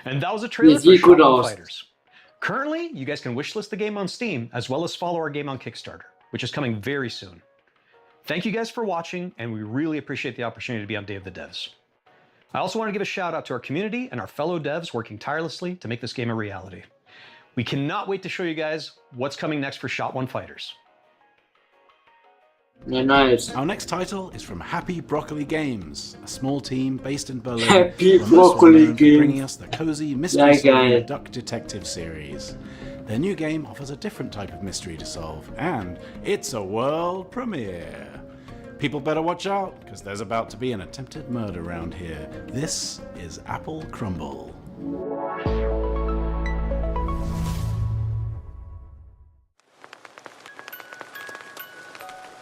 And that was a trailer for Shot One Fighters. Currently, you guys can wishlist the game on Steam as well as follow our game on Kickstarter, which is coming very soon. Thank you guys for watching, and we really appreciate the opportunity to be on Day of the Devs. I also want to give a shout out to our community and our fellow devs working tirelessly to make this game a reality. We cannot wait to show you guys what's coming next for Shot One Fighters. Yeah, nice. Our next title is from Happy Broccoli Games, a small team based in Berlin. Happy who are most Broccoli well known for Games. bringing us the cozy mystery Yeah, guy. solving duck detective series. Their new game offers a different type of mystery to solve, and it's a world premiere. People better watch out, because there's about to be an attempted murder around here. This is Apple Crumble.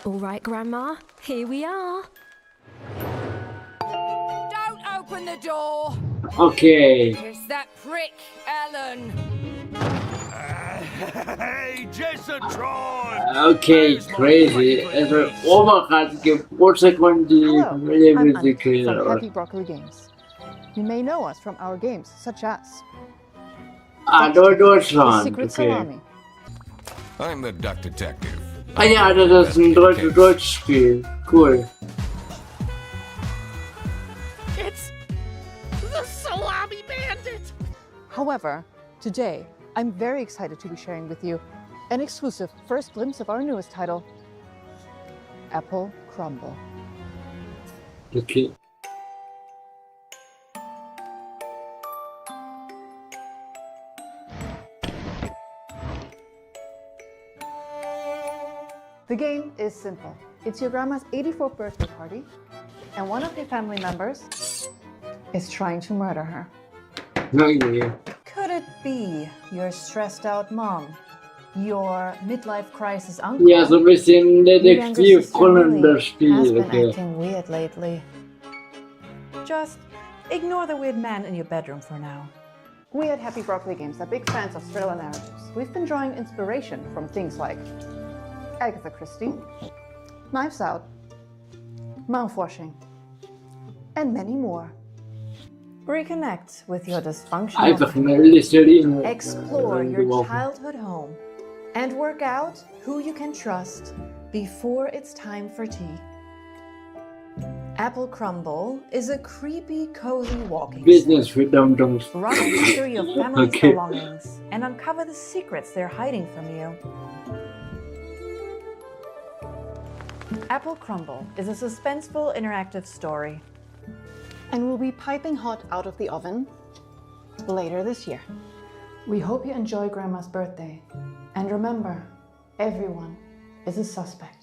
All right, Grandma, here we are. Don't open the door! Okay. It's that prick, Ellen. Hey, Jessatron! Okay, crazy. Also, Oberrat Geburtstag von die Familie I'm Anna Musical. from Happy Broccoli Games. You may know us from our games, such as Deutschland. Secret Okay. Salami. I'm the duck detective. Ah ja, das ist ein Deutsch-Spiel. Cool. It's the Salami Bandit! However, today, I'm very excited to be sharing with you an exclusive first glimpse of our newest title, Apple Crumble. Okay. The game is simple. It's your grandma's 84th birthday party, and one of your family members is trying to murder her. Yeah. Could it be your stressed out mom? Your midlife crisis uncle? Ja, so ein bisschen Detektiv-Rollenspiel. Has been Okay. acting weird lately. Just ignore the weird man in your bedroom for now. We at Happy Broccoli Games are big fans of thriller narratives. We've been drawing inspiration from things like Agatha Christie, Knives Out, Mouthwashing, and many more. Reconnect with your dysfunctional Einfach eine Listerin. explore your childhood home, and work out who you can trust before it's time for tea. Apple Crumble is a creepy, cozy walking Business für Dum-Dums. Run through your family's Okay. belongings and uncover the secrets they're hiding from you. Apple Crumble is a suspenseful, interactive story and will be piping hot out of the oven later this year. We hope you enjoy Grandma's birthday. And remember, everyone is a suspect.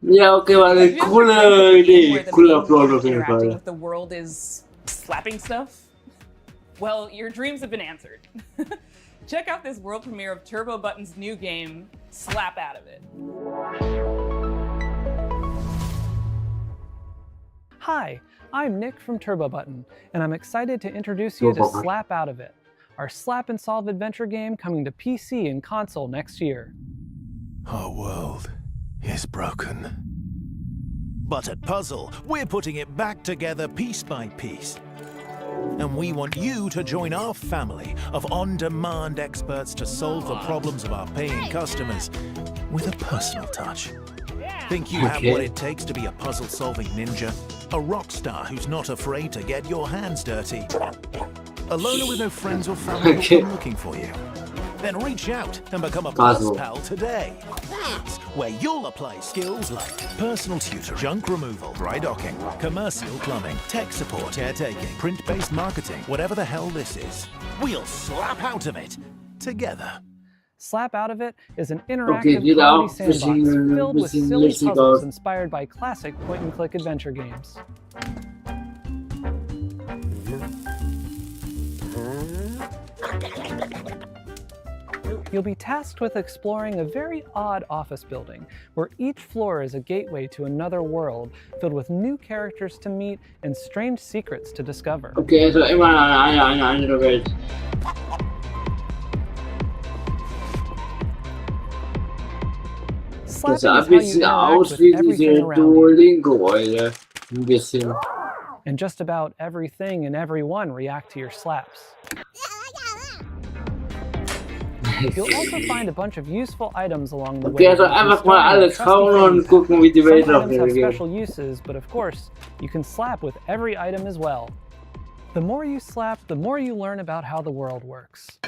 Ja, okay, war eine coole Idee. Cooler Upload auf jeden Interacting Fall. with the world is slapping stuff? Well, your dreams have been answered. Check out this world premiere of Turbo Button's new game, Slap Out of It. Hi, I'm Nick from Turbo Button, and I'm excited to introduce you to Slap Out of It, our slap and solve adventure game coming to PC and console next year. Our world is broken. But at Puzzle, we're putting it back together piece by piece. And we want you to join our family of on-demand experts to solve the problems of our paying customers with a personal touch. Think you have what it takes to be a puzzle-solving ninja? A rock star who's not afraid to get your hands dirty? A loner with no friends or family who'll come looking for you? Then reach out and become a Puzzle Pal today. That's where you'll apply skills like personal tutor, junk removal, dry docking, commercial plumbing, tech support, caretaking, print-based marketing, whatever the hell this is. We'll slap out of it together. Slap Out of It is an Okay, interactive geht comedy auch sandbox filled with bisschen silly lustig puzzles aus. inspired by classic point-and-click adventure games. You'll be tasked with exploring a very odd office building, where each floor is a gateway to another world, filled with new characters to meet and strange secrets to discover. Okay, also immer eine andere Welt. Das sah ein bisschen aus wie diese Duolingo-Eule. Ein bisschen. And just about everything and everyone react to your slaps. You'll also find a bunch of useful items along the Okay, way. also einfach mal alles hauen und gucken, wie die Welt Some items have aufgeht. special uses, but of course, you can slap with every item as well. The more you slap, the more you learn about how the world works.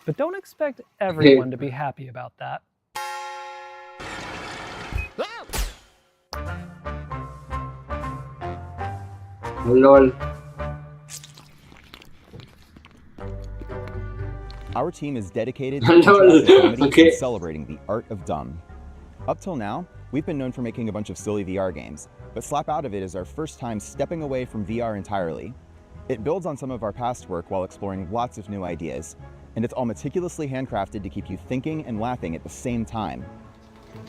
But don't expect everyone to be happy about that. Lol. Our team is dedicated to interactive comedy and celebrating the art of dumb. Up till now, we've been known for making a bunch of silly VR games, but Slap Out of It is our first time stepping away from VR entirely. It builds on some of our past work while exploring lots of new ideas, and it's all meticulously handcrafted to keep you thinking and laughing at the same time.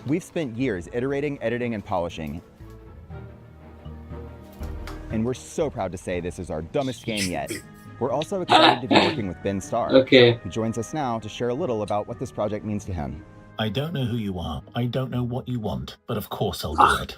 We've spent years iterating, editing, and polishing, and we're so proud to say this is our dumbest game yet. We're also excited to be working with Ben Starr, who joins us now to share a little about what this project means to him. I don't know who you are, I don't know what you want, but of course I'll do it.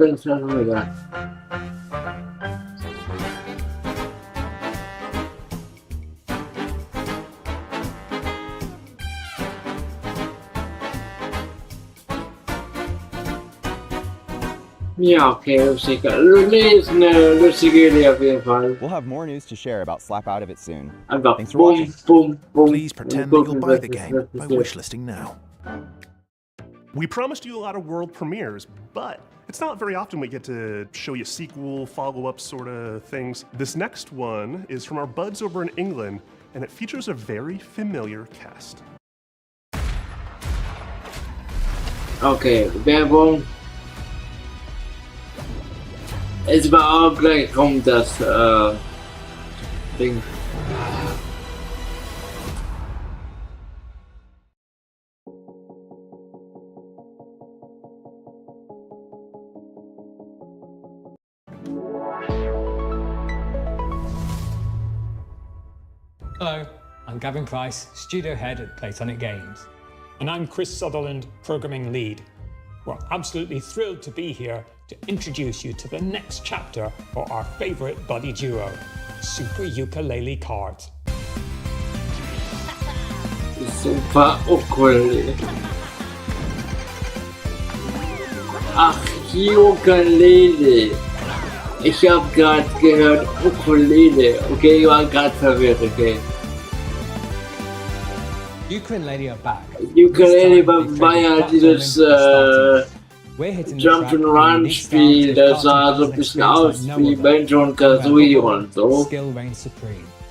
Ja, okay, lustige Idee auf jeden Fall. We'll have more news to share about Slap Out of It soon. Einfach Thanks for watching. Boom. Please pretend that you'll buy the game by wishlisting now. We promised you a lot of world premieres, but it's not very often we get to show you sequel, follow-up sort of things. This next one is from our buds over in England, and it features a very familiar cast. Okay, Werbung. Es war auch gleich kommt das Ding. Hello, I'm Gavin Price, studio head at Platonic Games. And I'm Chris Sutherland, programming lead. We're absolutely thrilled to be here to introduce you to the next chapter for our favorite buddy duo, Super Ukulele Kart. Super Ukulele. Ach, Ukulele. Ich hab gerade gehört Ukulele. Okay, ich war gerade verwirrt, okay. Ukulele are back. Ukulele war ja dieses Jump and Run Spiel, das sah so ein bisschen aus wie Banjo und Kazooie und so.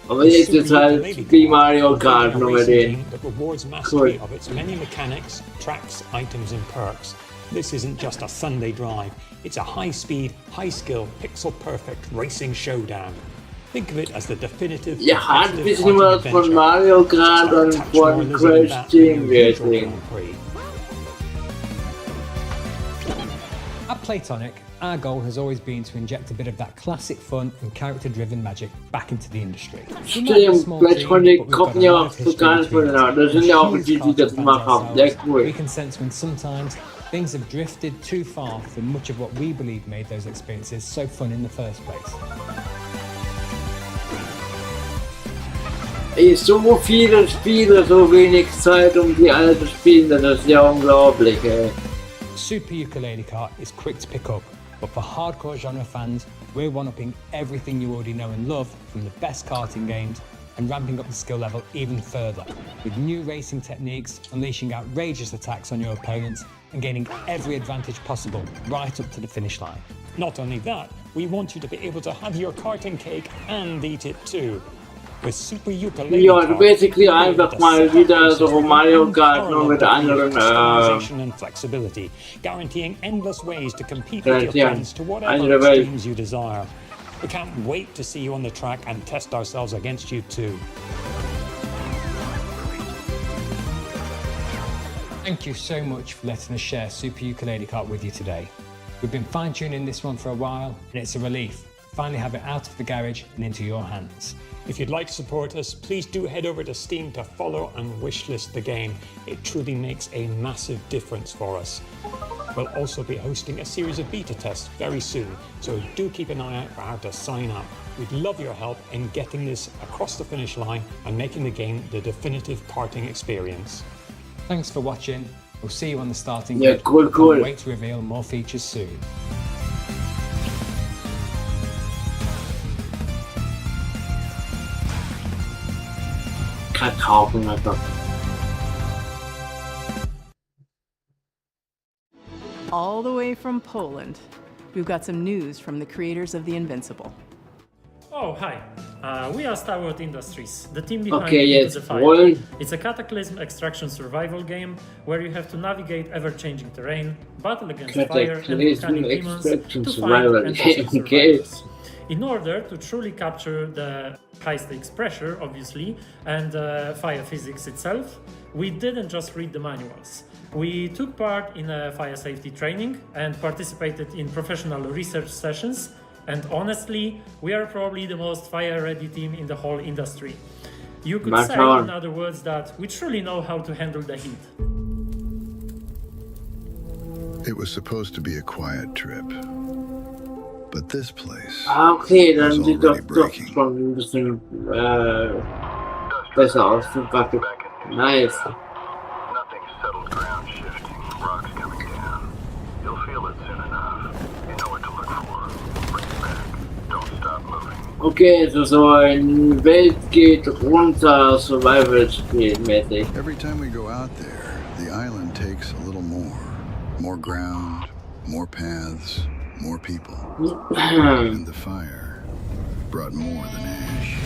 Aber jetzt ist halt wie Mario Kart nur mit den. Cool. Of its many mechanics, tracks, items and perks. This isn't just a Sunday drive, it's a high-speed, high-skill, pixel-perfect racing showdown. Think of it as the definitive. Ja, hat ein bisschen was von Mario Kart und von Crash Team Racing. At Platonic, our goal has always been to inject a bit of that classic fun and character-driven magic back into the industry. Stimmt, vielleicht von den Gruppen ja auch bekannt voneinander. Das sind ja auch die das gemacht haben. Sehr cool. We can sense when sometimes things have drifted too far from much of what we believe made those experiences so fun in the first place. So viele Spiele, so wenig Zeit die alle zu spielen, das ist ja unglaublich, ey. Super Ukulele Kart is quick to pick up, but for hardcore genre fans, we're one-upping everything you already know and love from the best karting games and ramping up the skill level even further, with new racing techniques, unleashing outrageous attacks on your opponents and gaining every advantage possible right up to the finish line. Not only that, we want you to be able to have your karting cake and eat it too. With Super Ukulele ja, basically einfach mal wieder so Mario Kart nur mit anderen and flexibility, guaranteeing endless ways to compete with your friends to whatever extremes you desire. We can't wait to see you on the track and test ourselves against you too. Thank you so much for letting us share Super Ukulele Kart with you today. We've been fine-tuning this one for a while, and it's a relief to finally have it out of the garage and into your hands. If you'd like to support us, please do head over to Steam to follow and wishlist the game. It truly makes a massive difference for us. We'll also be hosting a series of beta tests very soon, so do keep an eye out for how to sign up. We'd love your help in getting this across the finish line and making the game the definitive karting experience. Thanks for watching. We'll see you on the starting grid. Cool. Can't wait to reveal more features soon. kaufen einfach. All the way from Poland, we've got some news from the creators of The Invincible. Oh, hi. We are Star Wars Industries, the team behind Okay, Into jetzt the Fire. rollen. It's a cataclysm extraction survival game where you have to navigate ever-changing terrain, battle against fire and volcanic demons to find and protect survivors. In order to truly capture the high-stakes pressure, obviously, and fire physics itself, we didn't just read the manuals. We took part in a fire safety training and participated in professional research sessions. And honestly, we are probably the most fire-ready team in the whole industry. You could say, in other words, that we truly know how to handle the heat. It was supposed to be a quiet trip, but this place Okay, dann was sieht already doch breaking. schon ein bisschen besser aus. Nice. Nothing's settled ground shifting, rocks coming down. You'll feel it soon enough. You know what to look for. Bring it back. Don't stop moving. Okay, so ein Welt geht runter, Survival-Spiel mäßig. Every time we go out there, the island takes a little more. More ground, more paths, more people. And the fire brought more than ash.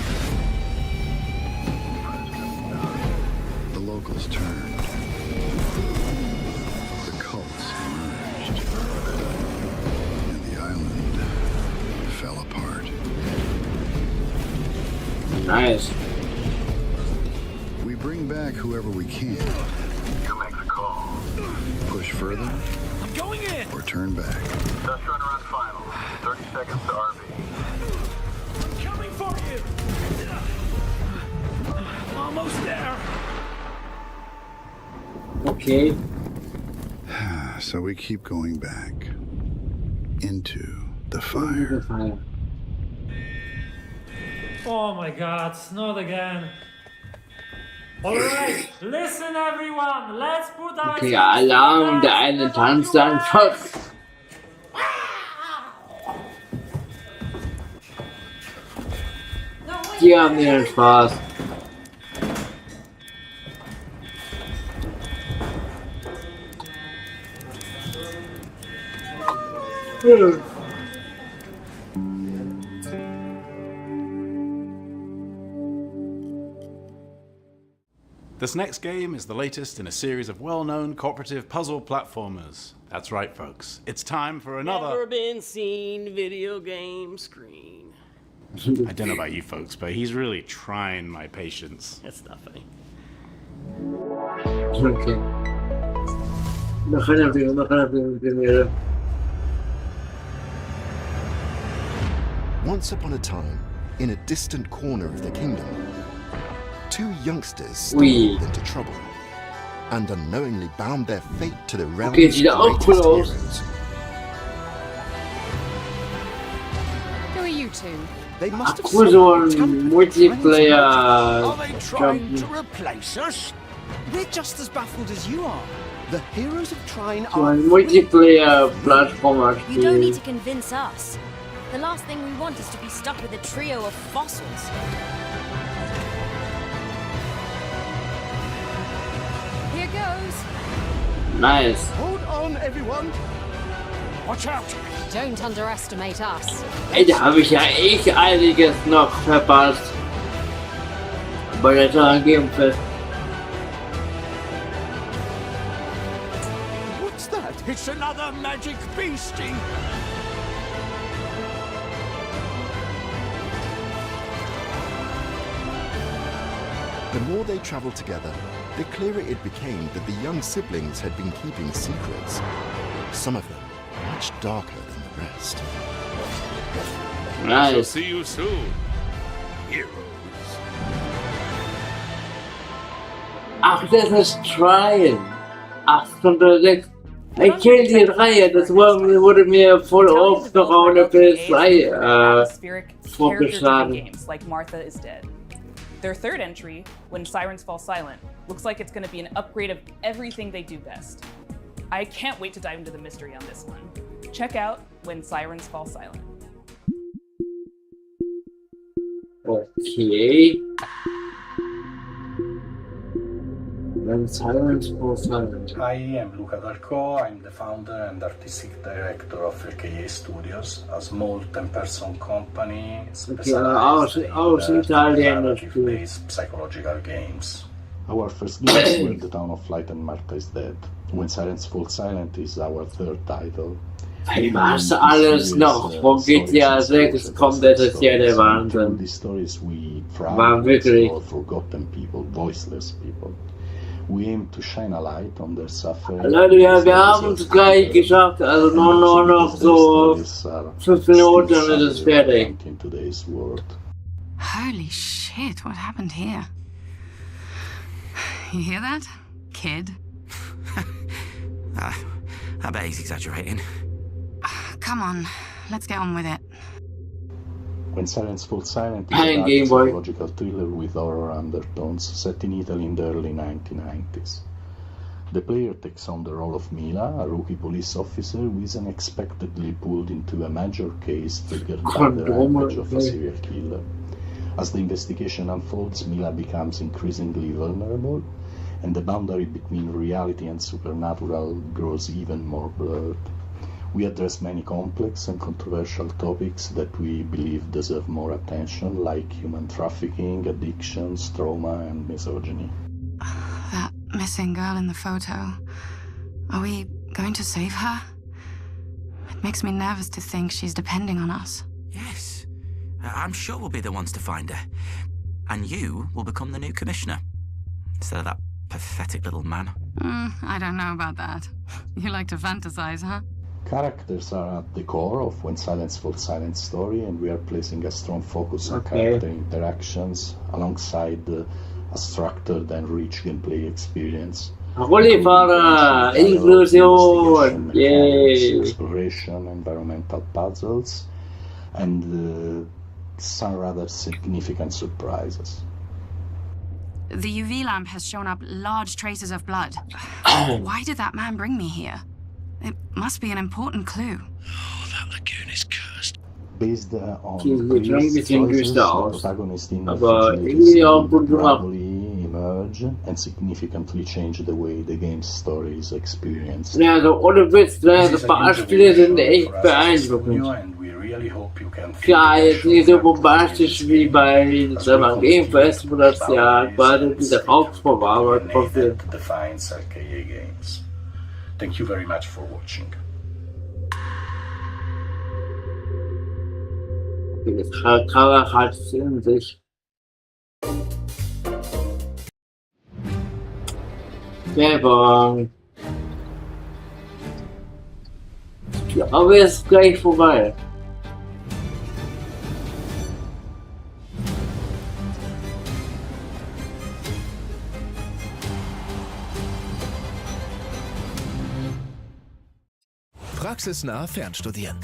The locals turned. The cults emerged. And the island fell apart. Nice. We bring back whoever we can. You make the call. Push further. I'm going in! Or turn back. Test runner on final. 30 seconds to RV. I'm coming for you! Almost there! Okay. So we keep going back into the fire. Oh my god, not again. Alright, listen everyone, let's put our Okay, Alarm, der eine tanzt einfach. Die haben ihren Spaß. This next game is the latest in a series of well-known cooperative puzzle platformers. That's right, folks. It's time for another... Never been seen video game screen. I don't know about you folks, but he's really trying my patience. That's not funny. Okay. Noch einer Premiere. Once upon a time, in a distant corner of the kingdom, two youngsters stumbled into trouble and unknowingly bound their fate to the realm's greatest heroes. Who are you two? They must have multiplayer. Are they trying to replace us? We're just as baffled as you are. The heroes of Trine So ein Multiplayer Plattformer You don't need Spiel. to convince us. The last thing we want is to be stuck with a trio of fossils. Here goes. Nice. Hold on, everyone. Watch out. Don't underestimate us. Ey, da habe ich ja echt einiges noch verpasst. Bei der Gameplay. What's that? It's another magic beastie. The more they traveled together, the clearer it became that the young siblings had been keeping secrets. Some of them much darker than the rest. I shall see you soon, heroes. Ach, das ist Trine. 806. Ich kenne die Reihe, das wurde mir voll oft noch auf der PS3 vorgeschlagen. Games like Martha is Dead. Their third entry, When Sirens Fall Silent, looks like it's going to be an upgrade of everything they do best. I can't wait to dive into the mystery on this one. Check out When Sirens Fall Silent. Okay. When silence falls silent. I am Luca Darko. I'm the founder and artistic director of RKA Studios, a small 10-person company specialized in narrative-based psychological games. Our first games were The Town of Light and Martha is Dead. When Silence Falls Silent is our third title. Hey, was alles noch? Wo geht ja 6? Kommt das ja der Wahnsinn. These stories we try War to wirklich. explore forgotten people, voiceless people. We aim to shine a light on their suffering. Leute, ja, wir haben es gleich geschafft. Also nur noch so 5 Minuten und es ist fertig. In today's world. Holy shit, what happened here? You hear that, kid? I bet he's exaggerating. Come on, let's get on with it. When Silence Falls Silent is Hey, a dark Game Boy. psychological thriller with horror undertones set in Italy in the early 1990s. The player takes on the role of Mila, a rookie police officer who is unexpectedly pulled into a major case triggered by the rampage of a serial killer. As the investigation unfolds, Mila becomes increasingly vulnerable, and the boundary between reality and supernatural grows even more blurred. We address many complex and controversial topics that we believe deserve more attention, like human trafficking, addictions, trauma, and misogyny. That missing girl in the photo. Are we going to save her? It makes me nervous to think she's depending on us. Yes. I'm sure we'll be the ones to find her. And you will become the new commissioner. Instead of that pathetic little man. I don't know about that. You like to fantasize, huh? Characters are at the core of When Silence Falls Silent story, and we are placing a strong focus on character interactions alongside a structured and rich gameplay experience. Rollifahrer, Inklusion, yay! Exploration, environmental puzzles, and some rather significant surprises. The UV lamp has shown up large traces of blood. Why did that man bring me here? It must be an important clue. Oh, that lagoon is cursed. Based on previous choices, the protagonist in aber irgendwie auch gut gemacht. Emerge and significantly change the way the game's story is experienced. Ja, also ohne Witz, ne, die Beispiele sind echt beeindruckend. Klar, jetzt nicht so bombastisch wie bei dem Game Fest, wo das ja quasi dieser Hauptform war, aber trotzdem. Defines RKA games. Thank you very much for watching. Das Cover hat es in sich. Werbung. Aber es ist gleich vorbei. Praxisnah Fernstudieren.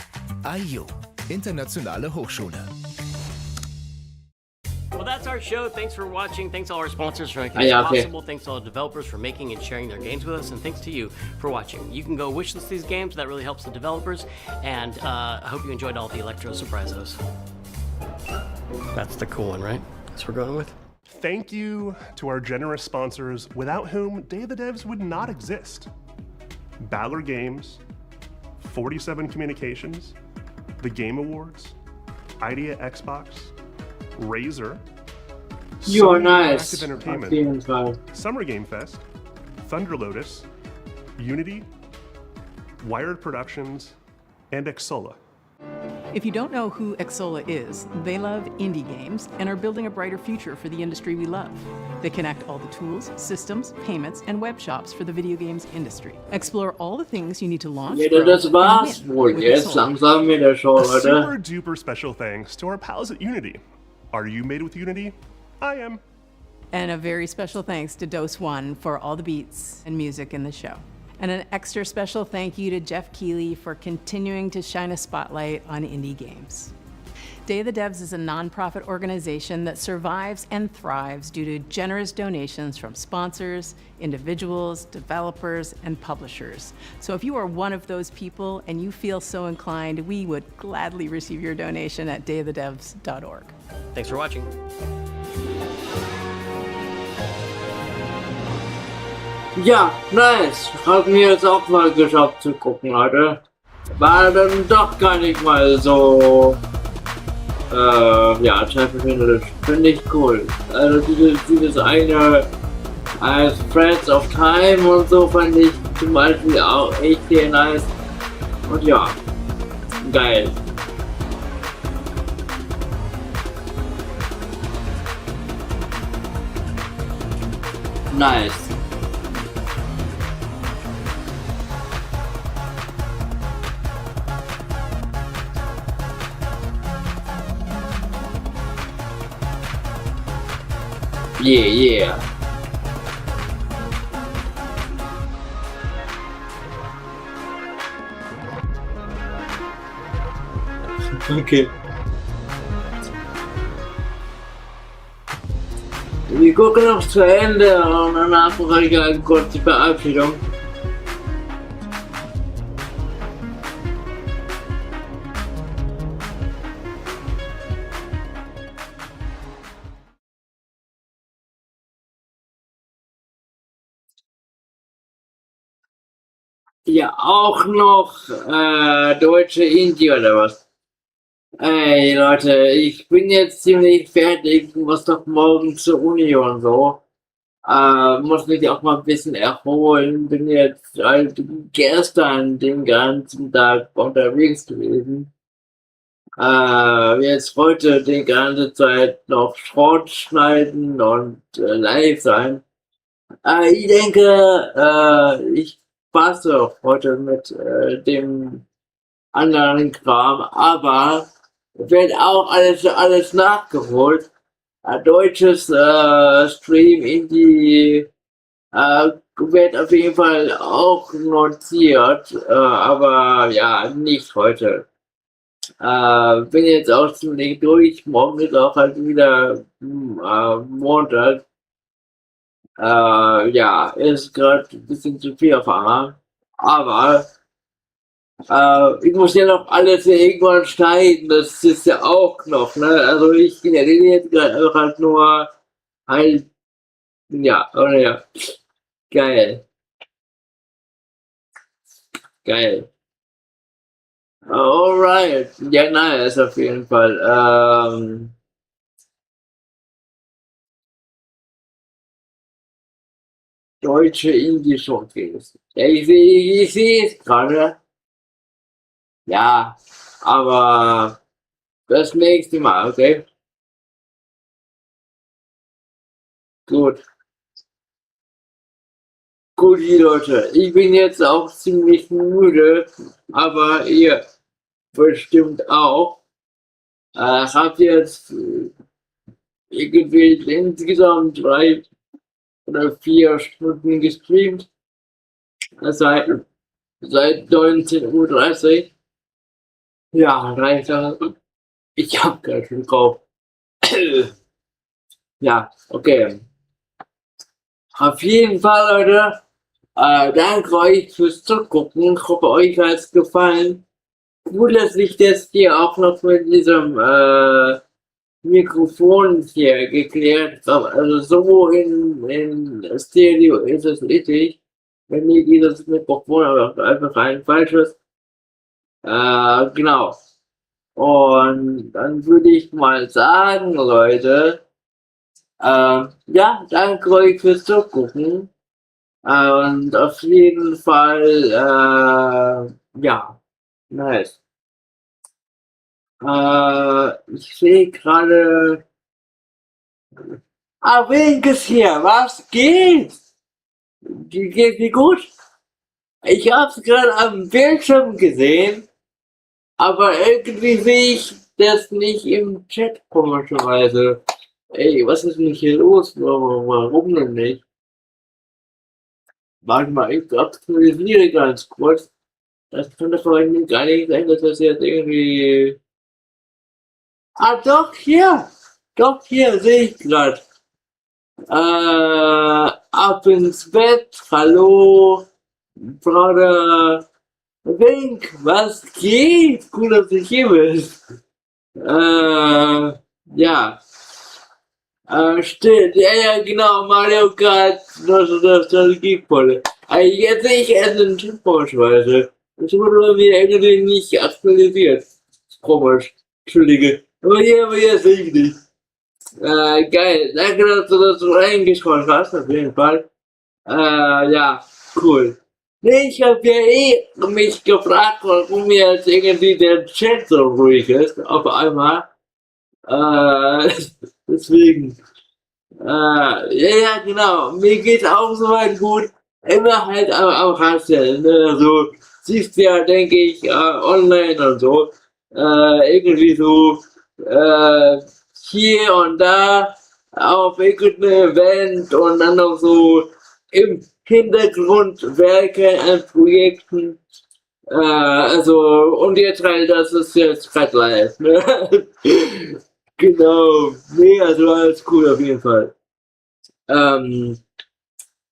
IU, Internationale Hochschule. Well, that's our show. Thanks for watching. Thanks to all our sponsors for making this possible. Thanks to all the developers for making and sharing their games with us. And thanks to you for watching. You can go wishlist these games. That really helps the developers. And I hope you enjoyed all the Electro Surprisos. That's the cool one, right? That's what we're going with. Thank you to our generous sponsors, without whom Day of the Devs would not exist. Baller Games, 47 Communications, the Game Awards, Idea Xbox, Razer, You are nice. Active Entertainment, Summer Game Fest, Thunder Lotus, Unity, Wired Productions, and Exola. If you don't know who Exola is, they love indie games and are building a brighter future for the industry we love. They connect all the tools, systems, payments, and web shops for the video games industry. Explore all the things you need to launch. Ja, das war's wohl jetzt langsam mit der Show, A Leute. super duper special thanks to our pals at Unity. Are you made with Unity? I am. And a very special thanks to Dose One for all the beats and music in the show. And an extra special thank you to Jeff Keighley for continuing to shine a spotlight on indie games. Day of the Devs is a nonprofit organization that survives and thrives due to generous donations from sponsors, individuals, developers, and publishers. So if you are one of those people and you feel so inclined, we would gladly receive your donation at dayofthedevs.org. Thanks for watching. Ja, nice. Hab mir jetzt auch mal geschafft zu gucken, Leute. War dann doch gar nicht mal so, ja, treffend, finde ich cool. Also dieses eine als Friends of Time und so fand ich zum Beispiel auch echt sehr nice. Und ja, geil. Nice. Yeah. Okay. Wir gucken noch zu Ende und danach mache ich eine kurze Verabschiedung. Ja, auch noch deutsche Indie oder was? Ey Leute, ich bin jetzt ziemlich fertig, muss doch morgen zur Uni und so. Muss mich auch mal ein bisschen erholen. Bin jetzt halt gestern den ganzen Tag unterwegs gewesen. Jetzt heute die ganze Zeit noch Schaut schneiden und live sein. Ich denke, ich passe heute mit dem anderen Kram, aber wird auch alles nachgeholt. Deutsches Stream Indie wird auf jeden Fall auch notiert, aber ja, nicht heute. Bin jetzt auch ziemlich durch, morgen ist auch halt wieder Montag. Ja, ist gerade ein bisschen zu viel auf einmal, aber ich muss ja noch alles irgendwann schneiden, das ist ja auch noch, ne? Also ich rede jetzt gerade halt nur halt, ja, oder ja. Geil. Geil. Alright. Ja, nice auf jeden Fall. Deutsche Indie-Showcase. Ja, ich sehe es gerade. Ja, aber das nächste Mal, okay? Gut. Gut, die Leute, ich bin jetzt auch ziemlich müde, aber ihr bestimmt auch. Habt jetzt irgendwie insgesamt 3 oder 4 Stunden gestreamt. Seit 19:30 Uhr. Ja, reicht das. Ich hab gerade schon drauf. Ja, okay. Auf jeden Fall, Leute, danke euch fürs Zugucken. Ich hoffe, euch hat es gefallen. Gut, dass ich das hier auch noch mit diesem Mikrofon hier geklärt habe. Also so in Stereo ist es richtig. Wenn ihr dieses Mikrofon aber einfach ein falsches. Genau. Und dann würde ich mal sagen, Leute, ja, danke euch fürs Zugucken. Und auf jeden Fall, ja, nice. Ich sehe gerade. Welches hier? Was geht? Geht dir gut? Ich hab's gerade am Bildschirm gesehen, aber irgendwie sehe ich das nicht im Chat komischerweise. Ey, was ist denn hier los? Warum denn nicht? Warte mal, ich aktualisiere ganz kurz. Das könnte vorhin gar nicht sein, dass das jetzt irgendwie. Ah, doch, hier! Doch, hier sehe ich gerade. Ab ins Bett, hallo, Bruder, Wink, was geht? Cool, dass du hier bist. Ja. Stimmt, ja, genau, Mario Kart, Nostalgievolle. Jetzt sehe ich erst eine Typvorschweise. Das wurde bei mir irgendwie nicht aktualisiert. Komisch. Entschuldige. Aber hier sehe ich nicht. Geil. Danke, dass du das reingeschaut hast, auf jeden Fall. Ja, cool. Nee, ich habe ja mich gefragt, warum jetzt irgendwie der Chat so ruhig ist, auf einmal. Deswegen. Ja, genau. Mir geht's auch soweit gut. Immer halt am Rasseln, ne? So, siehst ja, denke ich, online und so. Irgendwie so, hier und da auf irgendeinem Event und dann noch so im Hintergrund Werke an Projekten. Und jetzt halt, das ist jetzt gerade live, ne? Genau. Nee, also alles cool auf jeden Fall.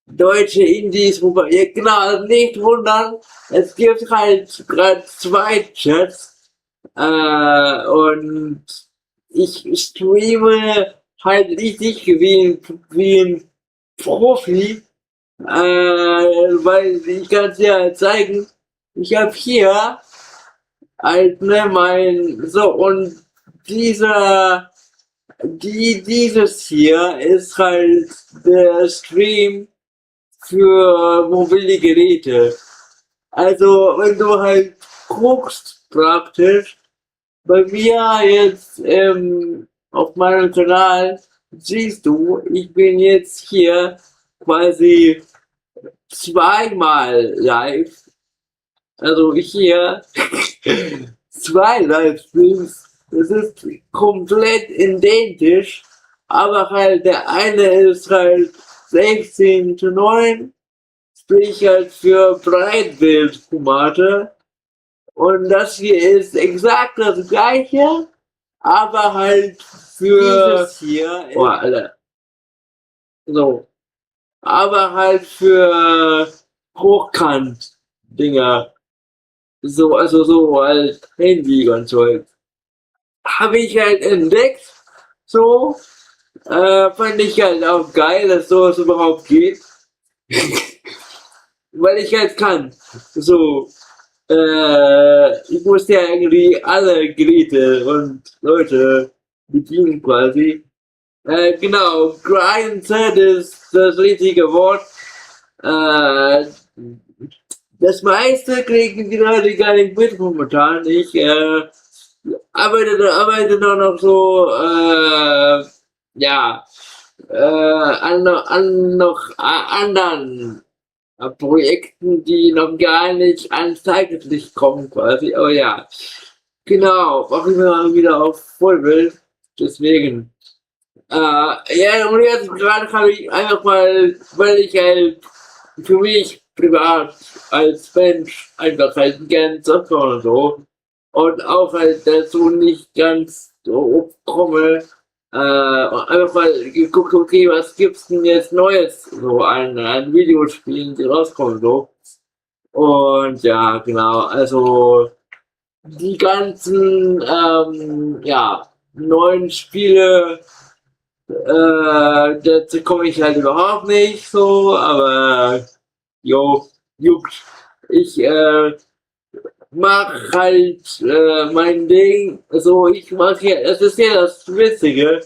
Deutsche Indies, wobei, ja, genau, also nicht wundern, es gibt halt gerade 2 Chats, und ich streame halt richtig wie ein Profi, weil ich kann es dir halt zeigen, ich habe hier halt, ne, und dieses hier ist halt der Stream für mobile Geräte. Also, wenn du halt guckst, praktisch, bei mir jetzt auf meinem Kanal, siehst du, ich bin jetzt hier quasi 2-mal live. Also hier 2 Livestreams. Das ist komplett identisch, aber halt der eine ist halt 16:9, sprich halt für Breitbildformate, und das hier ist exakt das gleiche, aber halt für dieses hier, Alter. So, aber halt für Hochkant-Dinger, so, also so halt Handy und so. Habe ich halt entdeckt, so, fand ich halt auch geil, dass sowas überhaupt geht. Weil ich halt kann. So, ich musste ja irgendwie alle Geräte und Leute bedienen quasi. Genau, Grindset ist das richtige Wort. Das meiste kriegen die Leute gar nicht mit momentan. Ich, arbeite doch noch so, ja, an noch anderen Projekten, die noch gar nicht ans Tageslicht kommen, quasi. Aber ja, genau, mache ich mir mal wieder auf Vollbild. Deswegen. Ja, und jetzt gerade habe ich einfach mal, weil ich halt für mich privat als Mensch einfach halt gern zocke und so. Und auch halt dazu nicht ganz so komme, einfach mal geguckt, okay, was gibt's denn jetzt Neues, so an Videospielen, die rauskommen, so. Und ja, genau, also die ganzen, ja, neuen Spiele, dazu komme ich halt überhaupt nicht so, aber jo, juckt. Ich, mach halt mein Ding, so ich mach ja, es ist ja das Witzige,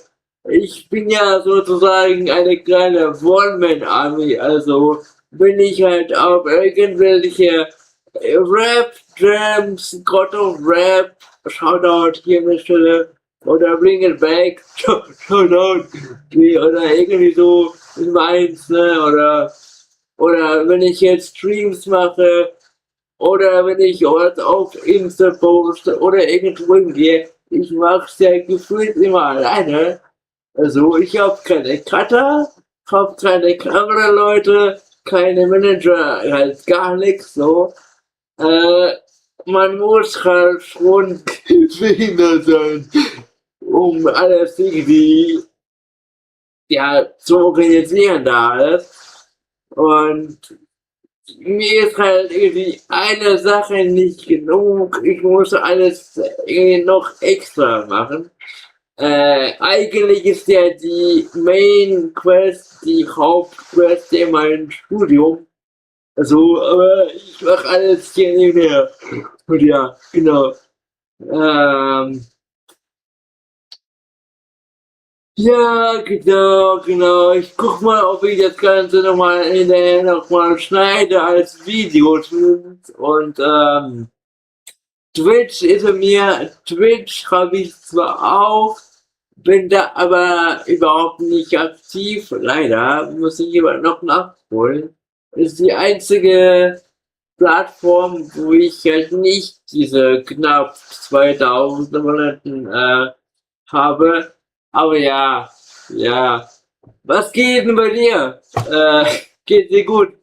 ich bin ja sozusagen eine kleine One-Man-Army, also bin ich halt auf irgendwelche Rap-Jams, God of Rap, Shoutout hier an der Stelle, oder Bring It Back, Shoutout, oder irgendwie so in Mainz, ne, oder wenn ich jetzt Streams mache, oder wenn ich was auf Insta poste oder irgendwo hingehe, ich mach's ja gefühlt immer alleine. Also ich hab keine Cutter, hab keine Kameraleute, keine Manager, halt gar nichts so. Man muss halt schon behindert sein, um alles irgendwie, ja, zu organisieren da alles. Und mir ist halt irgendwie eine Sache nicht genug. Ich muss alles irgendwie noch extra machen. Eigentlich ist ja die Main Quest, die Hauptquest ja mein Studium. Also, aber ich mache alles hier nebenher. Und ja, genau. Ja, genau. Ich guck mal, ob ich das Ganze nochmal hinterher nochmal schneide als Video. Und Twitch ist bei mir, Twitch habe ich zwar auch, bin da aber überhaupt nicht aktiv. Leider muss ich aber noch nachholen. Ist die einzige Plattform, wo ich halt nicht diese knapp 2000 Abonnenten habe. Aber ja. Was geht denn bei dir? Geht dir gut?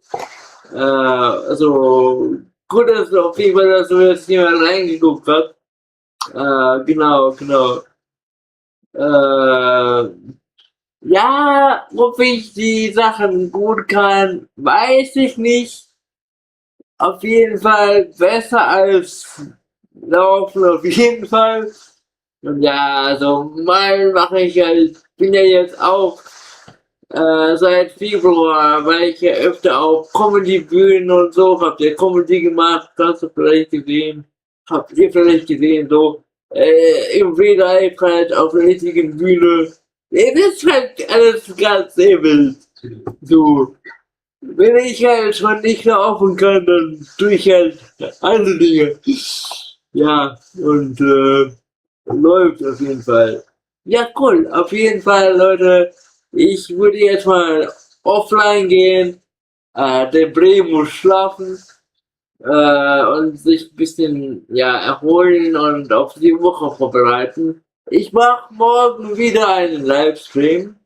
Also gut, dass du auf jeden Fall, dass du jetzt hier mal reingeguckt hast. Genau. Ja, ob ich die Sachen gut kann, weiß ich nicht. Auf jeden Fall besser als laufen, auf jeden Fall. Und ja, also mal mache ich halt, bin ja jetzt auch seit Februar, weil ich ja öfter auf Comedy-Bühnen und so, habt ihr Comedy gemacht, hast du vielleicht gesehen, habt ihr vielleicht gesehen, so im Real Life halt auf der richtigen Bühne. Das ist halt alles ganz wild. So, wenn ich halt schon nicht laufen kann, dann tue ich halt andere Dinge. Ja, und läuft auf jeden Fall. Ja, cool. Auf jeden Fall, Leute. Ich würde jetzt mal offline gehen. Der Bre muss schlafen. Und sich ein bisschen, ja, erholen und auf die Woche vorbereiten. Ich mache morgen wieder einen Livestream.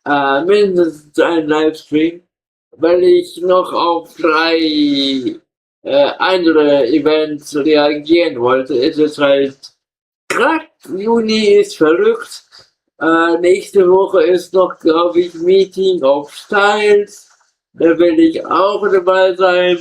Mindestens einen Livestream. Weil ich noch auf 3 andere Events reagieren wollte. Ist es halt gerade Juni ist verrückt. Nächste Woche ist noch, glaube ich, Meeting of Styles. Da will ich auch dabei sein.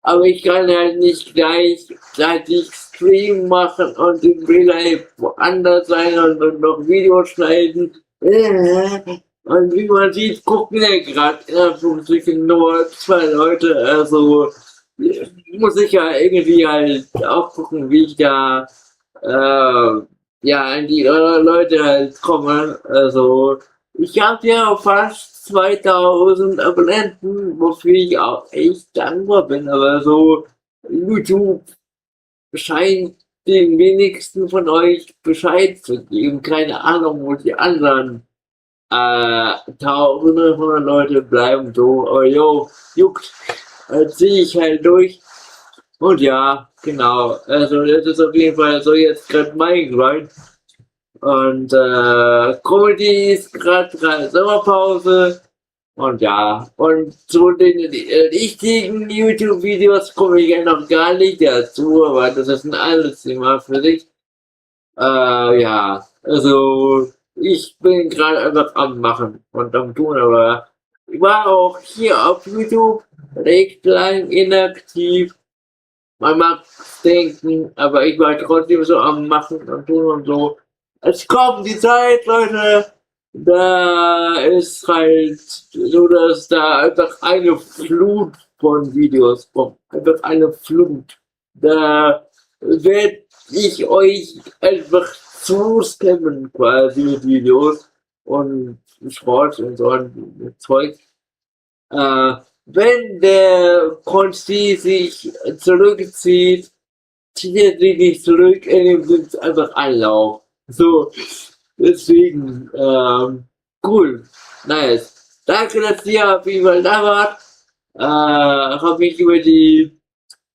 Aber ich kann halt nicht gleichzeitig Stream machen und im Real Life woanders sein und noch Videos schneiden. Und wie man sieht, gucken ja gerade in Anführungsstrichen nur 2 Leute. Also muss ich ja irgendwie halt auch gucken, wie ich da ja, an die Leute halt komme. Also ich habe ja fast 2000 Abonnenten, wofür ich auch echt dankbar bin. Aber so YouTube scheint den wenigsten von euch Bescheid zu geben. Keine Ahnung, wo die anderen Tausende von Leute bleiben so. Aber jo, juckt. Ziehe ich halt durch. Und ja, genau. Also das ist auf jeden Fall so jetzt gerade mein Grind. Und Comedy ist gerade Sommerpause. Und ja, und zu den richtigen YouTube-Videos komme ich ja noch gar nicht dazu, aber das ist ein anderes Thema für sich. Ja, also ich bin gerade einfach am Machen und am Tun, aber ich war auch hier auf YouTube recht lang inaktiv. Man mag denken, aber ich war trotzdem so am Machen und Tun und so. Es kommt die Zeit, Leute, da ist halt so, dass da einfach eine Flut von Videos kommt. Einfach eine Flut. Da werde ich euch einfach zuspammen quasi mit Videos und Sport und so ein Zeug. Wenn der Kons-T sich zurückzieht, zieht er sich nicht zurück, er nimmt einfach Anlauf. So, deswegen, cool, nice. Danke, dass ihr auf jeden Fall da wart. Habe mich über die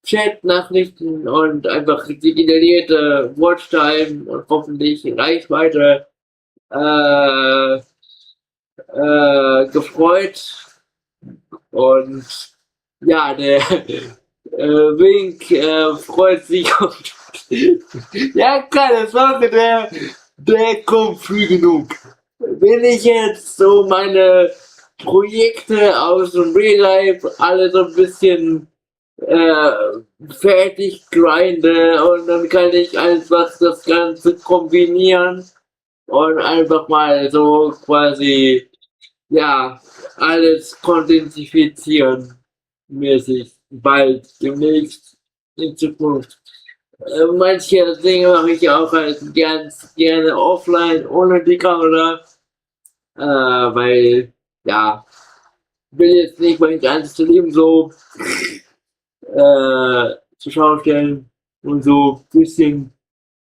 Chat-Nachrichten und einfach die generierte Watchtime und hoffentlich Reichweite gefreut. Und ja, der Wink freut sich auf. Ja, keine Sorge, der kommt früh genug. Wenn ich jetzt so meine Projekte aus dem Real Life alle so ein bisschen fertig grinde und dann kann ich einfach das Ganze kombinieren und einfach mal so quasi, ja, alles kontensifizieren mäßig, bald, demnächst, in Zukunft. Manche Dinge mache ich auch halt ganz gerne offline, ohne die Kamera, weil, ja, ich will jetzt nicht mein ganzes Leben so zur Schau stellen und so ein bisschen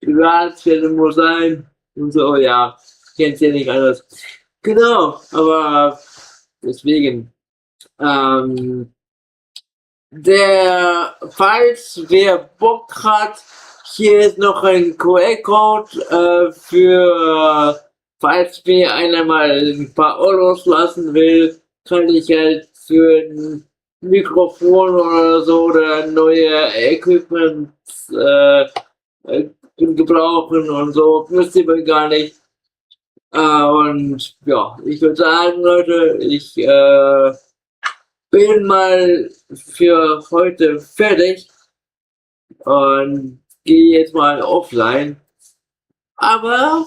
Privatstelle muss sein und so, ja, kennt's ja nicht anders. Genau, aber deswegen, falls wer Bock hat, hier ist noch ein QR-Code für, falls mir einer mal ein paar Euros lassen will, kann ich halt für ein Mikrofon oder so oder neue Equipment gebrauchen und so, müsst ihr mir gar nicht. Und ja, ich würde sagen, Leute, ich bin mal für heute fertig und gehe jetzt mal offline. Aber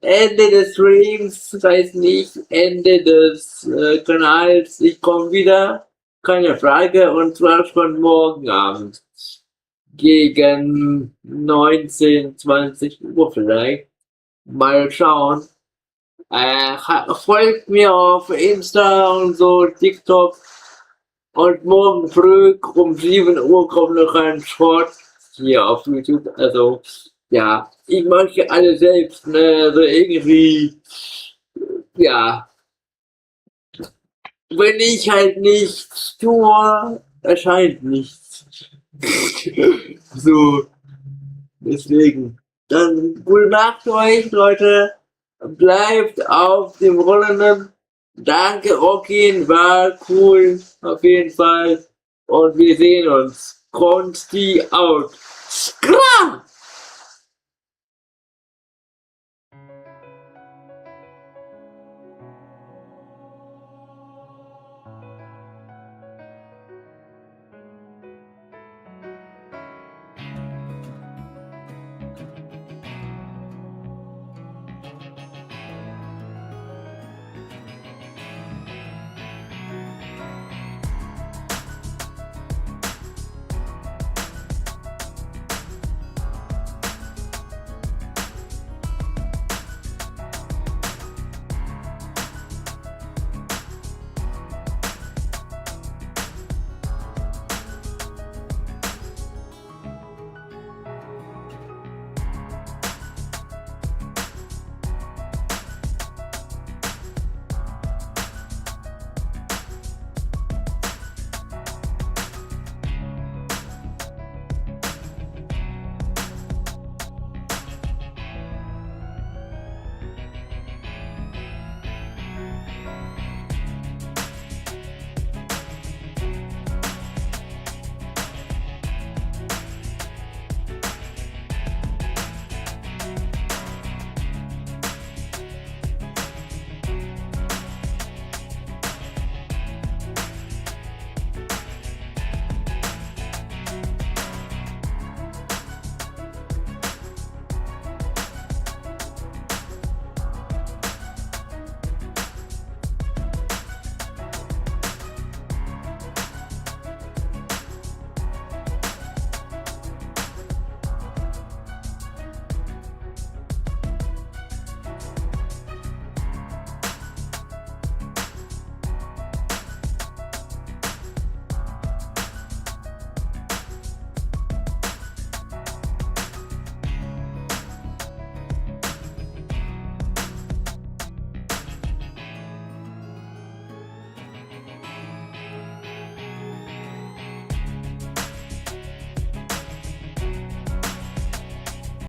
Ende des Streams, das heißt nicht Ende des Kanals, ich komme wieder, keine Frage, und zwar schon morgen Abend gegen 19, 20 Uhr vielleicht. Mal schauen. Folgt mir auf Insta und so, TikTok. Und morgen früh um 7 Uhr kommt noch ein Short hier auf YouTube. Also, ja, ich mache alles selbst, ne? Also irgendwie, ja. Wenn ich halt nichts tue, erscheint nichts. So, deswegen. Dann gute Nacht euch, Leute. Bleibt auf dem Rollenden. Danke, Rocky, war cool, auf jeden Fall. Und wir sehen uns. Kons-T out. Skra!